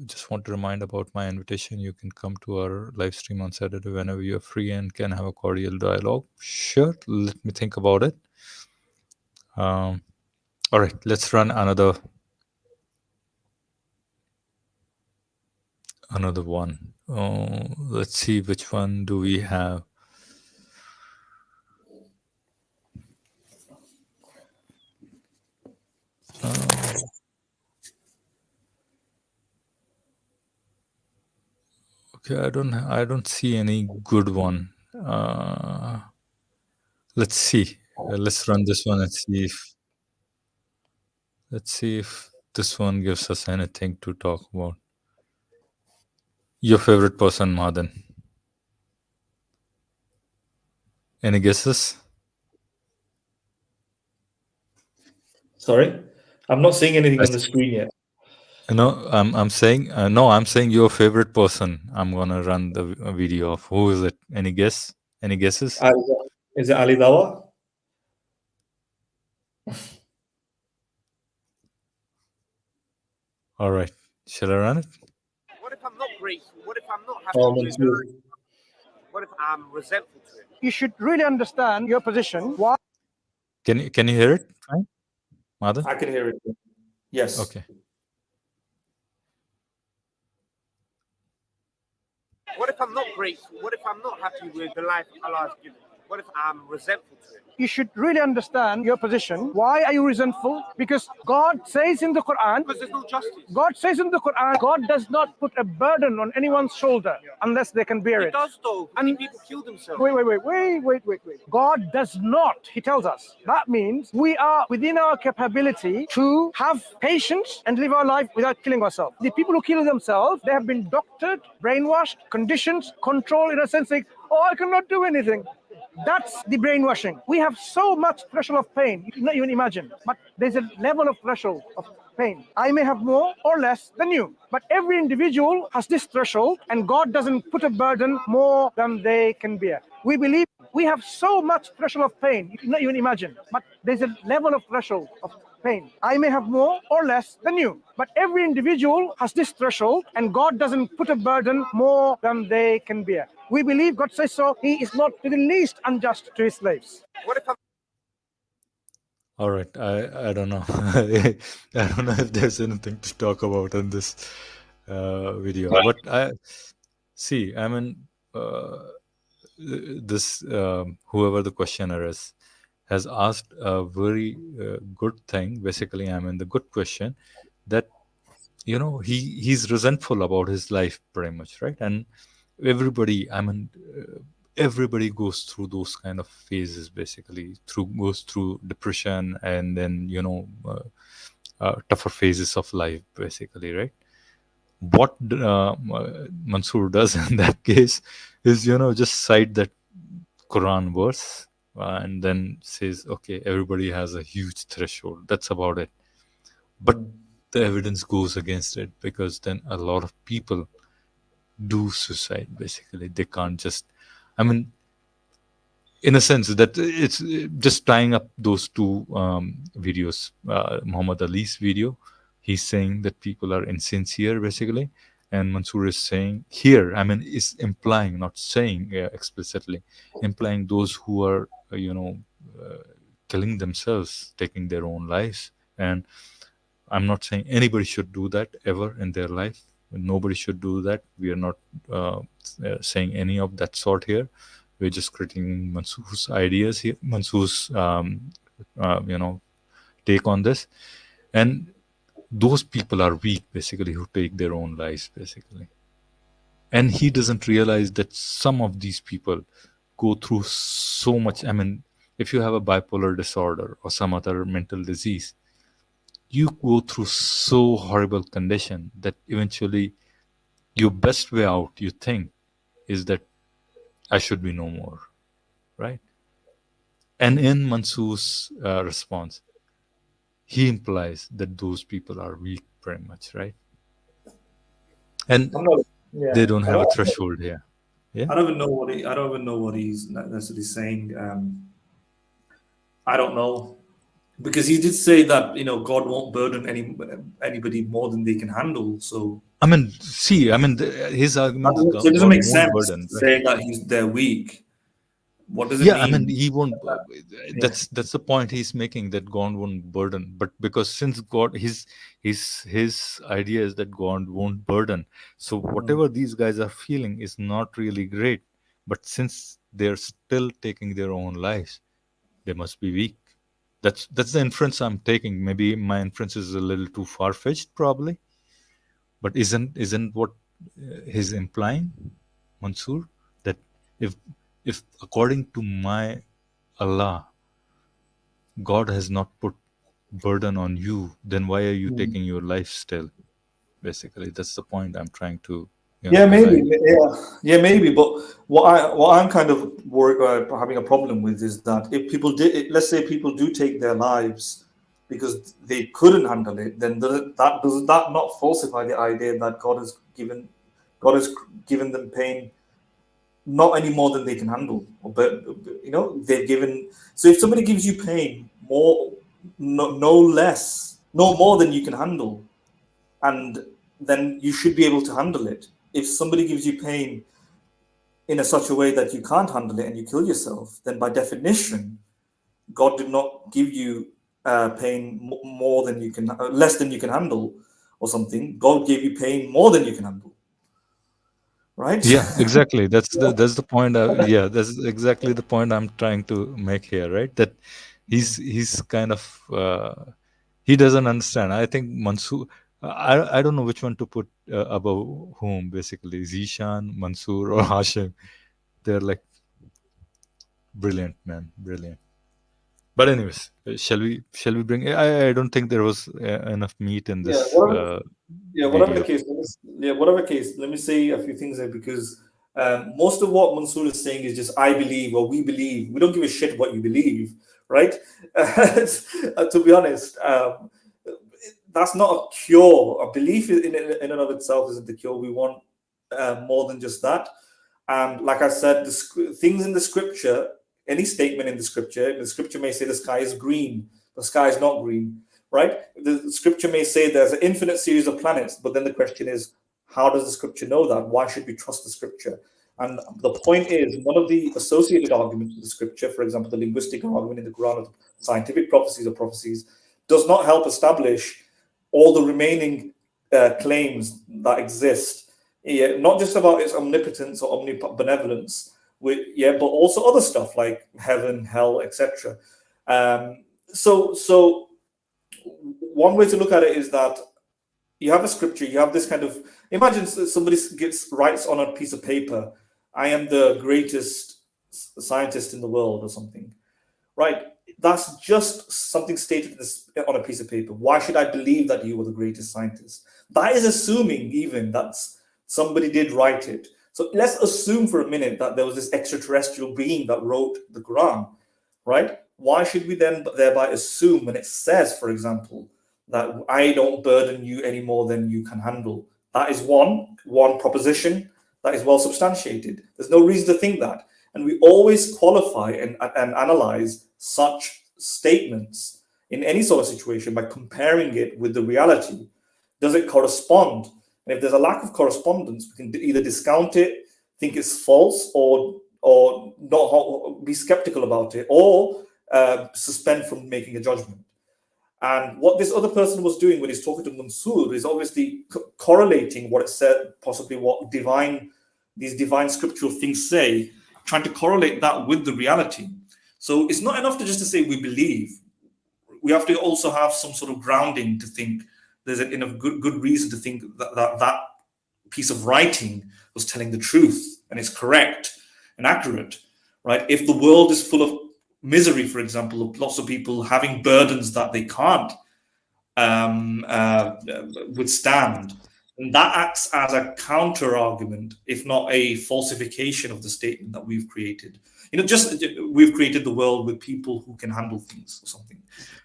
just want to remind about my invitation. You can come to our live stream on Saturday whenever you're free and can have a cordial dialogue. Sure, let me think about it. All right, let's run another one. Let's see, which one do we have? Okay, I don't see any good one. Let's see. Let's run this one and see if this one gives us anything to talk about. Your favorite person, Madan? Any guesses? Sorry, I'm not seeing anything on the screen yet. No, I'm saying I'm saying your favorite person. I'm gonna run the video of who is it? Any guess? Any guesses? Is it Ali Dawa? All right, shall I run it? What if I'm not grateful? What if I'm not Oh, happy? Mansoor. What if I'm resentful to it? You should really understand your position. Why? Can you hear it? Fine, Madan? I can hear it. Yes. Okay. What if I'm not grateful? What if I'm not happy with the life Allah has given me? What if I'm resentful to it? You should really understand your position. Why are you resentful? Because God says in the Qur'an, Because there's no justice. God says in the Qur'an, God does not put a burden on anyone's shoulder unless they can bear It it. does though. And- Many people kill themselves. Wait. God does not, He tells us. That means we are within our capability to have patience and live our life without killing ourselves. The people who kill themselves, they have been doctored, brainwashed, conditioned, controlled in a sense like, oh, I cannot do anything. That's the brainwashing. We have so much threshold of pain, you cannot even imagine. But there's a level of threshold of pain. I may have more or less than you, but every individual has this threshold, and God doesn't put a burden more than they can bear. We believe we have so much threshold of pain, you cannot even imagine. But there's a level of threshold of pain. I may have more or less than you, but every individual has this threshold, and God doesn't put a burden more than they can bear. We believe God says so. He is not to the least unjust to His slaves. What if I'm All right. I don't know. I don't know if there's anything to talk about in this video. But I see. I mean, this whoever the questioner is has asked a very good thing. Basically, I mean, the good question that he's resentful about his life, pretty much, right? And everybody, I mean, everybody goes through those kind of phases. Basically, goes through depression and then tougher phases of life, basically, right? What Mansoor does in that case is just cite that Quran verse and then says, okay, everybody has a huge threshold. That's about it. But the evidence goes against it, because then a lot of people do suicide. Basically, they can't just, I mean, in a sense that it's just tying up those two videos. Muhammad Ali's video, he's saying that people are insincere, basically, and Mansoor is saying here, I mean, is implying, not saying explicitly, implying those who are killing themselves, taking their own lives. And I'm not saying anybody should do that ever in their life. Nobody should do that. We are not saying any of that sort here. We're just critiquing Mansoor's ideas here, Mansoor's take on this. And those people are weak, basically, who take their own lives, basically. And he doesn't realize that some of these people go through so much. I mean, if you have a bipolar disorder or some other mental disease, you go through so horrible condition that eventually your best way out, you think, is that I should be no more, right? And in Mansoor's response, he implies that those people are weak, pretty much, right? And they don't have a threshold here. Yeah. I don't even know what he's necessarily saying. I don't know. Because he did say that, you know, God won't burden anybody more than they can handle. So I mean, see, I mean, his argument is so it doesn't God make won't sense burden, to right? say that they're weak. What does it Yeah, I mean, mean? he won't. Yeah. That's the point he's making, that God won't burden. But because since God, his idea is that God won't burden, so whatever these guys are feeling is not really great. But since they're still taking their own lives, they must be weak. That's the inference I'm taking. Maybe my inference is a little too far fetched, probably. But isn't what he's implying, Mansoor, that if according to my Allah, God has not put burden on you, then why are you taking your life still? Basically, that's the point I'm trying to, Yeah, maybe. highlight. Yeah, maybe. But what I'm kind of having a problem with is that if people did, let's say people do take their lives because they couldn't handle it, then does that not falsify the idea that God has given them pain not any more than they can handle? But you know, they've given. So if somebody gives you pain more, no less, no more than you can handle, and then you should be able to handle it. If somebody gives you pain in such a way that you can't handle it and you kill yourself, then by definition, God did not give you pain more than you can, less than you can handle, or something. God gave you pain more than you can handle, right? Yeah, exactly. That's the point. Yeah, that's exactly the point I'm trying to make here, right? That he's kind of he doesn't understand. I think Mansoor. I don't know which one to put above whom. Basically, Zishan, Mansoor, or Hashim. They're like brilliant, man, brilliant. But anyways, shall we bring? I don't think there was enough meat in Yeah, this whatever the video. case. Whatever case. Let me say a few things there, because most of what Mansoor is saying is just I believe or we believe. We don't give a shit what you believe, right? To be honest, that's not a cure. A belief in and of itself isn't the cure. We want more than just that. And like I said, things in the scripture, any statement in the scripture may say the sky is green, the sky is not green, right? The scripture may say there's an infinite series of planets, but then the question is, how does the scripture know that? Why should we trust the scripture? And the point is, one of the associated arguments with the scripture, for example, the linguistic argument in the Quran of scientific prophecies or prophecies, does not help establish all the remaining claims that exist. Yeah, not just about its omnipotence or omnibenevolence, but also other stuff like heaven, hell, etc. So one way to look at it is that you have a scripture, you have this kind of, imagine somebody writes on a piece of paper, I am the greatest scientist in the world or something, right? That's just something stated on a piece of paper. Why should I believe that you were the greatest scientist? That is assuming even that's somebody did write it. So let's assume for a minute that there was this extraterrestrial being that wrote the Quran, right? Why should we then thereby assume when it says, for example, that I don't burden you any more than you can handle? That is one proposition that is well substantiated. There's no reason to think that. And we always qualify and analyze such statements in any sort of situation by comparing it with the reality. Does it correspond? And if there's a lack of correspondence, we can either discount it, think it's false, or not be skeptical about it, or suspend from making a judgment. And what this other person was doing when he's talking to Mansoor is obviously correlating what it said, possibly what these divine scriptural things say, trying to correlate that with the reality. So it's not enough to just to say we believe. We have to also have some sort of grounding to think there's enough good reason to think that piece of writing was telling the truth and is correct and accurate, right? If the world is full of misery, for example, of lots of people having burdens that they can't withstand, and that acts as a counter argument, if not a falsification of the statement that we've created. We've created the world with people who can handle things or something.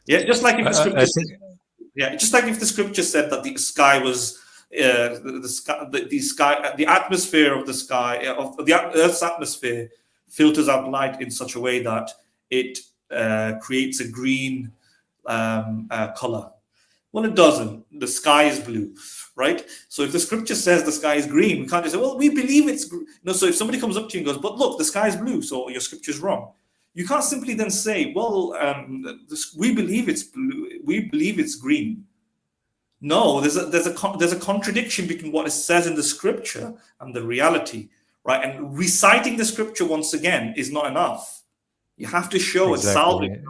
Yeah, just like if the scripture if the scripture said that the sky was the atmosphere of the sky of the Earth's atmosphere filters out light in such a way that it creates a green color. Well, it doesn't. The sky is blue, right? So if the scripture says the sky is green, we can't just say, well, we believe it's no. So if somebody comes up to you and goes, but look, the sky is blue, so your scripture is wrong. You can't simply then say, well, we believe it's blue, we believe it's green. No, there's a contradiction between what it says in the scripture and the reality, right? And reciting the scripture once again is not enough. You have to show a salving.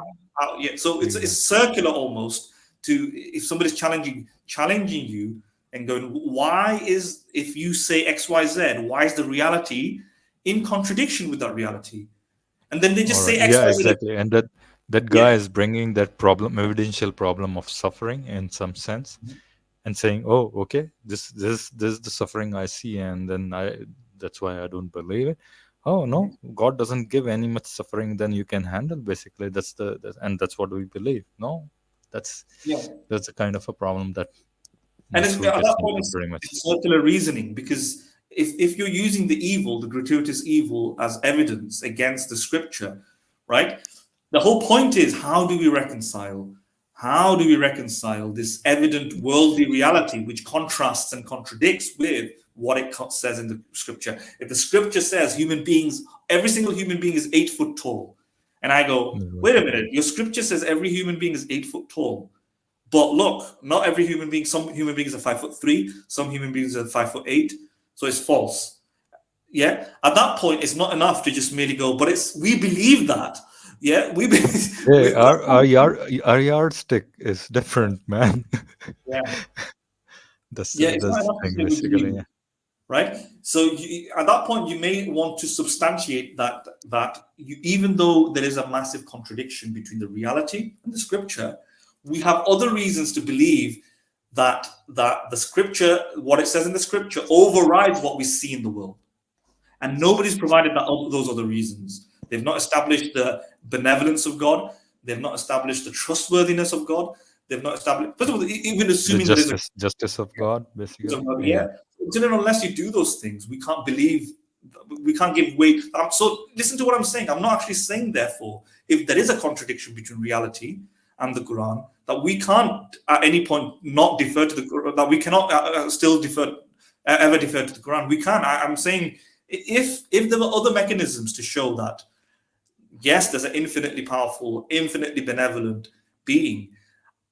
Yeah, so it's circular almost. To if somebody's challenging you and going, why is, if you say X, Y, Z, why is the reality in contradiction with that reality? And then they just say X, Y, Z. Exactly. And that guy is bringing that problem, evidential problem of suffering in some sense, and saying, oh, okay, this is the suffering I see, and then that's why I don't believe it. Oh no, God doesn't give any much suffering than you can handle. Basically, and that's what we believe. No. That's a kind of a problem that, and at that point it's circular reasoning, because if you're using the evil, the gratuitous evil, as evidence against the scripture, right? The whole point is, how do we reconcile? How do we reconcile this evident worldly reality which contrasts and contradicts with what it says in the scripture? If the scripture says human beings, every single human being is 8 foot tall, and I go, wait a minute, your scripture says every human being is 8 foot tall. But look, not every human being, some human beings are 5'3", some human beings are 5'8", so it's false. Yeah? At that point, it's not enough to just merely go, but we believe that. Yeah? We believe. Hey, our yardstick is different, man. Yeah. That's the thing, basically. Yeah. Right? So at that point, you may want to substantiate that even though there is a massive contradiction between the reality and the scripture, we have other reasons to believe that the scripture, what it says in the scripture, overrides what we see in the world. And nobody's provided those other reasons. They've not established the benevolence of God. They've not established the trustworthiness of God. They've not established, first of all, even assuming the justice of God, basically. Unless you do those things, we can't believe, we can't give weight. So listen to what I'm saying. I'm not actually saying, therefore, if there is a contradiction between reality and the Quran, that we can't at any point not defer to the Quran, that we cannot ever defer to the Quran. We can. I'm saying, if there were other mechanisms to show that, yes, there's an infinitely powerful, infinitely benevolent being,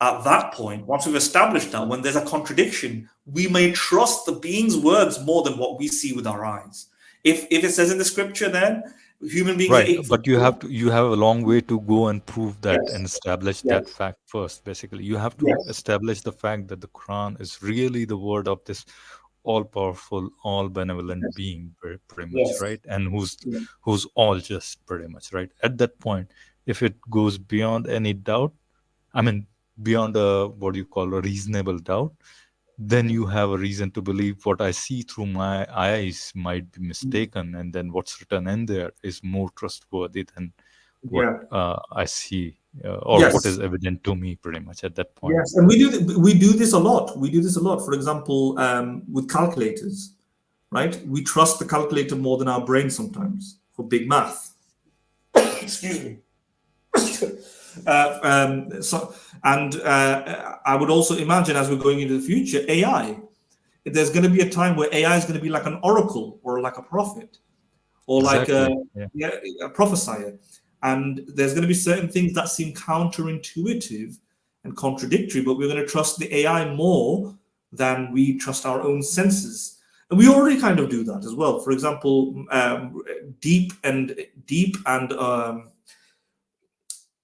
at that point, once we've established that, when there's a contradiction, we may trust the being's words more than what we see with our eyes. If it says in the scripture, then human beings, right? But you have a long way to go and prove that and establish that fact first. Basically, you have to establish the fact that the Quran is really the word of this all-powerful, all-benevolent being, pretty much, right? And who's all just, pretty much, right? At that point, if it goes beyond any doubt, I mean, beyond a reasonable doubt, then you have a reason to believe what I see through my eyes might be mistaken, and then what's written in there is more trustworthy than what I see or what is evident to me, pretty much at that point. Yes, and we do this a lot. We do this a lot. For example, with calculators, right? We trust the calculator more than our brain sometimes for big math. Excuse me. I would also imagine, as we're going into the future, AI. There's going to be a time where AI is going to be like an oracle or like a prophet or like a prophesier. And there's going to be certain things that seem counterintuitive and contradictory, but we're going to trust the AI more than we trust our own senses. And we already kind of do that as well. For example,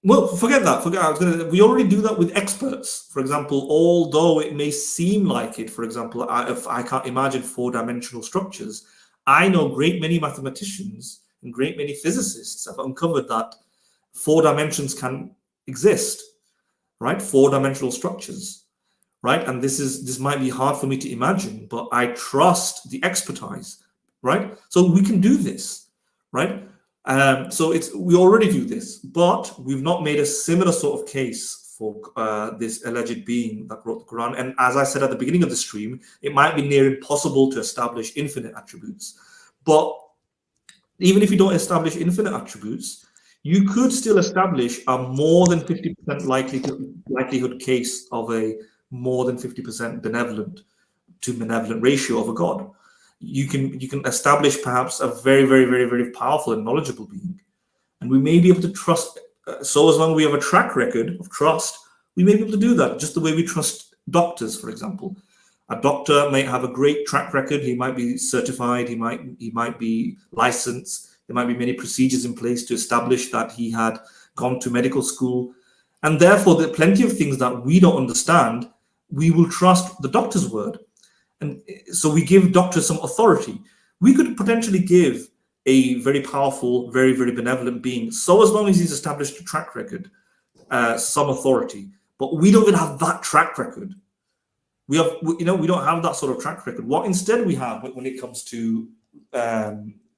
well, forget that. We already do that with experts. For example, although it may seem like it, for example, if I can't imagine 4-dimensional structures, I know great many mathematicians and great many physicists have uncovered that 4 dimensions can exist, right? 4-dimensional structures, right? And this might be hard for me to imagine, but I trust the expertise, right? So we can do this, right? So we already do this, but we've not made a similar sort of case for this alleged being that wrote the Quran. And as I said at the beginning of the stream, it might be near impossible to establish infinite attributes. But even if you don't establish infinite attributes, you could still establish a more than 50% likelihood case of a more than 50% benevolent to malevolent ratio of a God. You can establish perhaps a very, very, very, very powerful and knowledgeable being, and we may be able to trust. So as long as we have a track record of trust, we may be able to do that. Just the way we trust doctors, for example. A doctor may have a great track record. He might be certified. He might be licensed. There might be many procedures in place to establish that he had gone to medical school, and therefore there are plenty of things that we don't understand. We will trust the doctor's word. And so we give doctors some authority. We could potentially give a very powerful, very, very benevolent being, so as long as he's established a track record, some authority. But we don't even have that track record. We don't have that sort of track record. What instead we have when it comes to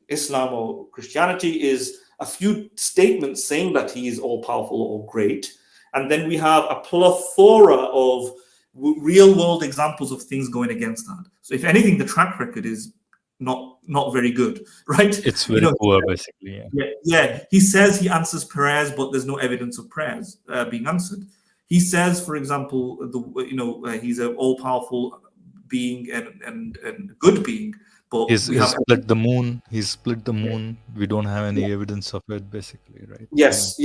Islam or Christianity is a few statements saying that he is all powerful or great. And then we have a plethora of real world examples of things going against that. So if anything, the track record is not very good, right? It's very poor, basically. Yeah. He says he answers prayers, but there's no evidence of prayers being answered. He says, for example, he's an all-powerful being and good being, but He's split the moon. He's split the moon. We don't have any evidence of it, basically, right? Yes.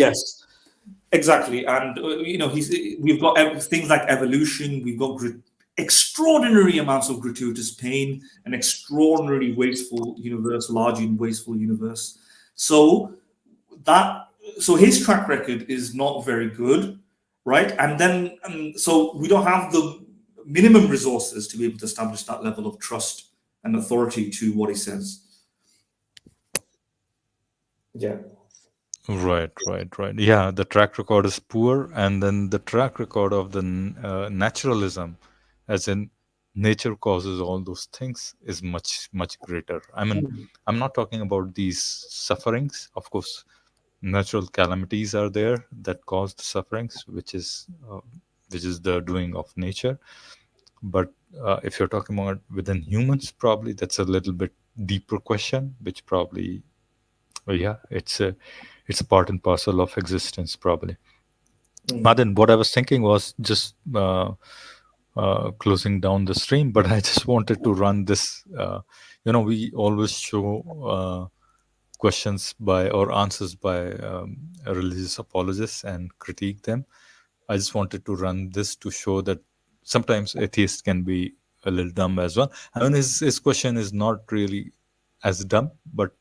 Exactly, and we've got things like evolution. We've got extraordinary amounts of gratuitous pain, an extraordinarily wasteful universe, large and wasteful universe. So his track record is not very good, right? And then so we don't have the minimum resources to be able to establish that level of trust and authority to what he says. Yeah. Right. Yeah, the track record is poor, and then the track record of the naturalism, as in nature causes all those things, is much, much greater. I mean, I'm not talking about these sufferings. Of course, natural calamities are there that cause the sufferings, which is the doing of nature. But if you're talking about within humans, probably that's a little bit deeper question, which probably, it's a part and parcel of existence, probably. Madan, what I was thinking was just closing down the stream, but I just wanted to run this. We always show questions by or answers by religious apologists and critique them. I just wanted to run this to show that sometimes atheists can be a little dumb as well. I mean, his question is not really as dumb, but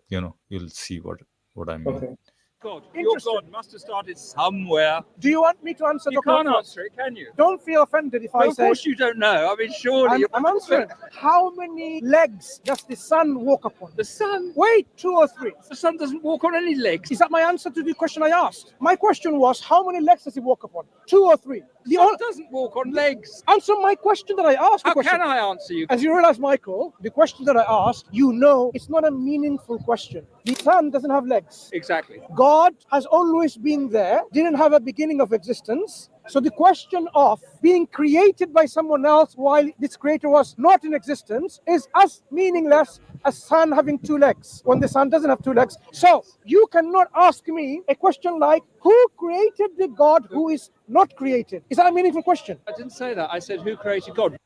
you'll see what I mean. Okay. God, your God must have started somewhere. Do you want me to answer You the question? can't answer it, can you? Don't feel offended if I Of say. course you don't know. I mean, surely. I'm answering. How many legs does the sun walk upon? The sun. Wait, 2 or 3. The sun doesn't walk on any legs. Is that my answer to the question I asked? My question was, how many legs does he walk upon? 2 or 3? The sun doesn't walk on legs. Answer my question that I asked. How can I answer you? As you realize, Michael, the question that I asked, it's not a meaningful question. The sun doesn't have legs. Exactly. God has always been there, didn't have a beginning of existence. So the question of being created by someone else while this creator was not in existence is as meaningless as sun having 2 legs when the sun doesn't have 2 legs. So you cannot ask me a question like, who created the God who is not created? Is that a meaningful question? I didn't say that. I said, who created God?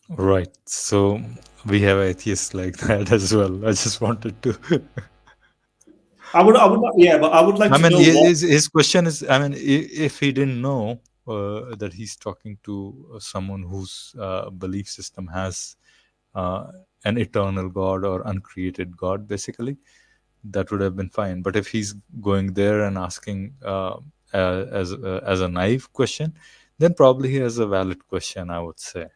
Right. So we have atheists like that as well. I just wanted to. I would like to know. His question is, if he didn't know that he's talking to someone whose belief system has an eternal God or uncreated God, basically, that would have been fine. But if he's going there and asking as a naive question, then probably he has a valid question, I would say.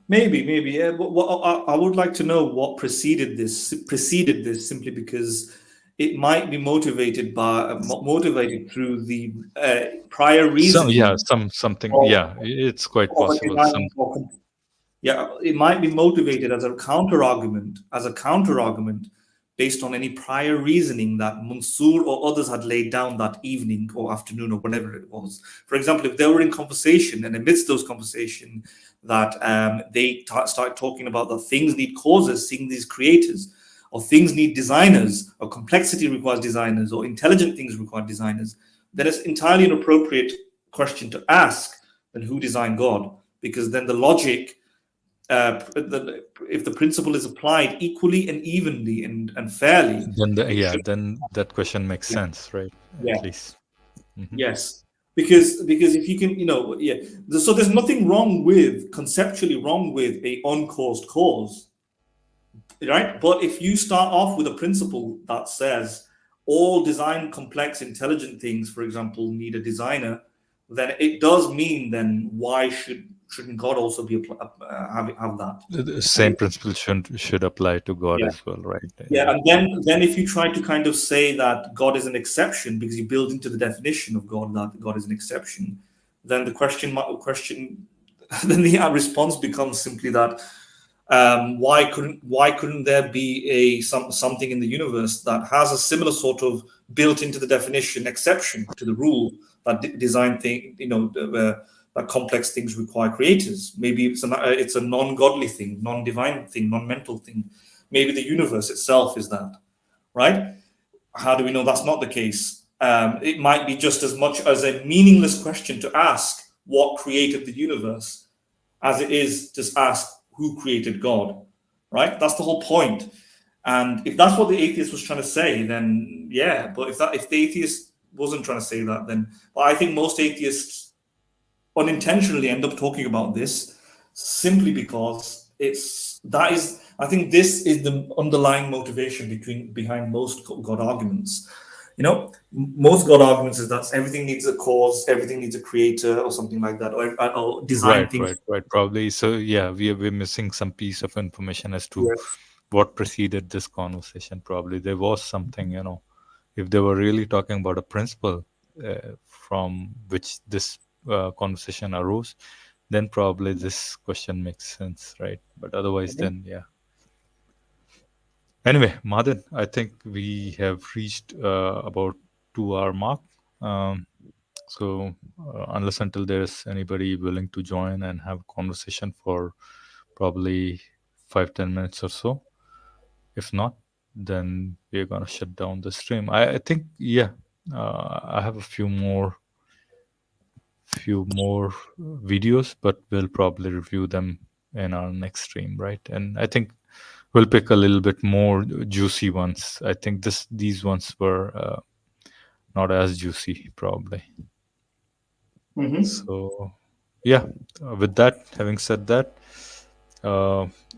Maybe, yeah. But I would like to know what preceded this, simply because it might be motivated through the prior reason. It's quite possible. It might be motivated as a counter argument based on any prior reasoning that Mansur or others had laid down that evening or afternoon or whatever it was. For example, if they were in conversation and amidst those conversation that they start talking about that things need causes, things need creators, or things need designers, or complexity requires designers, or intelligent things require designers, then it's entirely an appropriate question to ask, then who designed God? Because then the logic, if the principle is applied equally and evenly and fairly, then that question makes sense, right? Yeah. At least. Yes, because if you can, so there's nothing wrong with, conceptually wrong with, a uncaused cause, right? But if you start off with a principle that says all design complex intelligent things, for example, need a designer, then it does mean then why shouldn't God also be have that? The same principle should apply to God as well, right? Yeah, and then if you try to kind of say that God is an exception because you build into the definition of God that God is an exception, then the then the response becomes simply that why couldn't there be something in the universe that has a similar sort of built into the definition exception to the rule that design thing, that complex things require creators? Maybe it's a non-godly thing, non-divine thing, non-mental thing. Maybe the universe itself is that, right? How do we know that's not the case? It might be just as much as a meaningless question to ask what created the universe as it is to ask who created God, right? That's the whole point. And if that's what the atheist was trying to say, then yeah. But if the atheist wasn't trying to say that, then but I think most atheists unintentionally end up talking about this simply because I think this is the underlying motivation behind most God arguments. Most God arguments is that everything needs a cause, everything needs a creator, or something like that, or design things. Right. Probably. So yeah, we're missing some piece of information as to what preceded this conversation. Probably there was something, if they were really talking about a principle from which this conversation arose, then probably this question makes sense, right? But otherwise, then yeah. Anyway, Madan, I think we have reached about 2-hour mark. So unless until there's anybody willing to join and have a conversation for probably 5-10 minutes or so. If not, then we're gonna shut down the stream. I think I have a few more videos, but we'll probably review them in our next stream, right? And I think we'll pick a little bit more juicy ones. I think these ones were not as juicy, probably. So yeah, with that, having said that,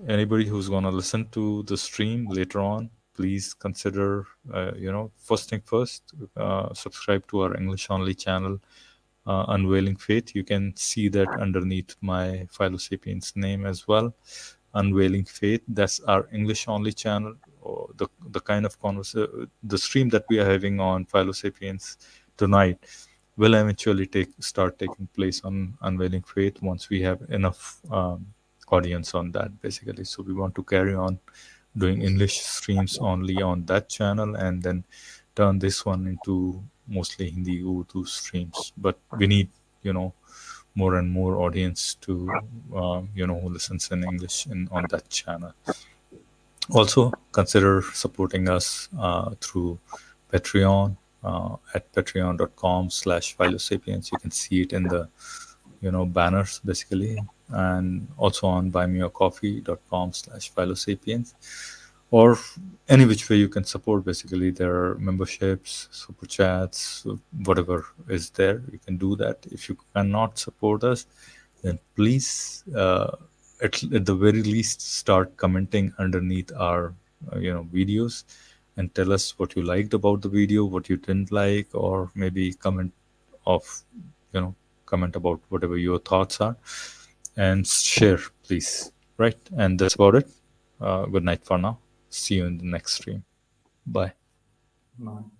anybody who's going to listen to the stream later on, please consider, first thing first, subscribe to our English only channel, Unveiling Faith. You can see that underneath my Philosapiens name as well, Unveiling Faith. That's our English only channel, or the kind of the stream that we are having on Philosapiens tonight will eventually start taking place on Unveiling Faith once we have enough audience on that, basically. So we want to carry on doing English streams only on that channel, and then turn this one into mostly Hindi Urdu streams. But we need, more and more audience to, who listens in English on that channel. Also, consider supporting us through Patreon at patreon.com/Philosapiens. You can see it in the, banners, basically. And also on buymeacoffee.com/Philosapiens, or any which way you can support. Basically, there are memberships, super chats, whatever is there, you can do that. If you cannot support us, then please, at the very least, start commenting underneath our videos and tell us what you liked about the video, what you didn't like, or maybe comment about whatever your thoughts are, and share, please. Right? And that's about it. Good night for now. See you in the next stream. Bye. No.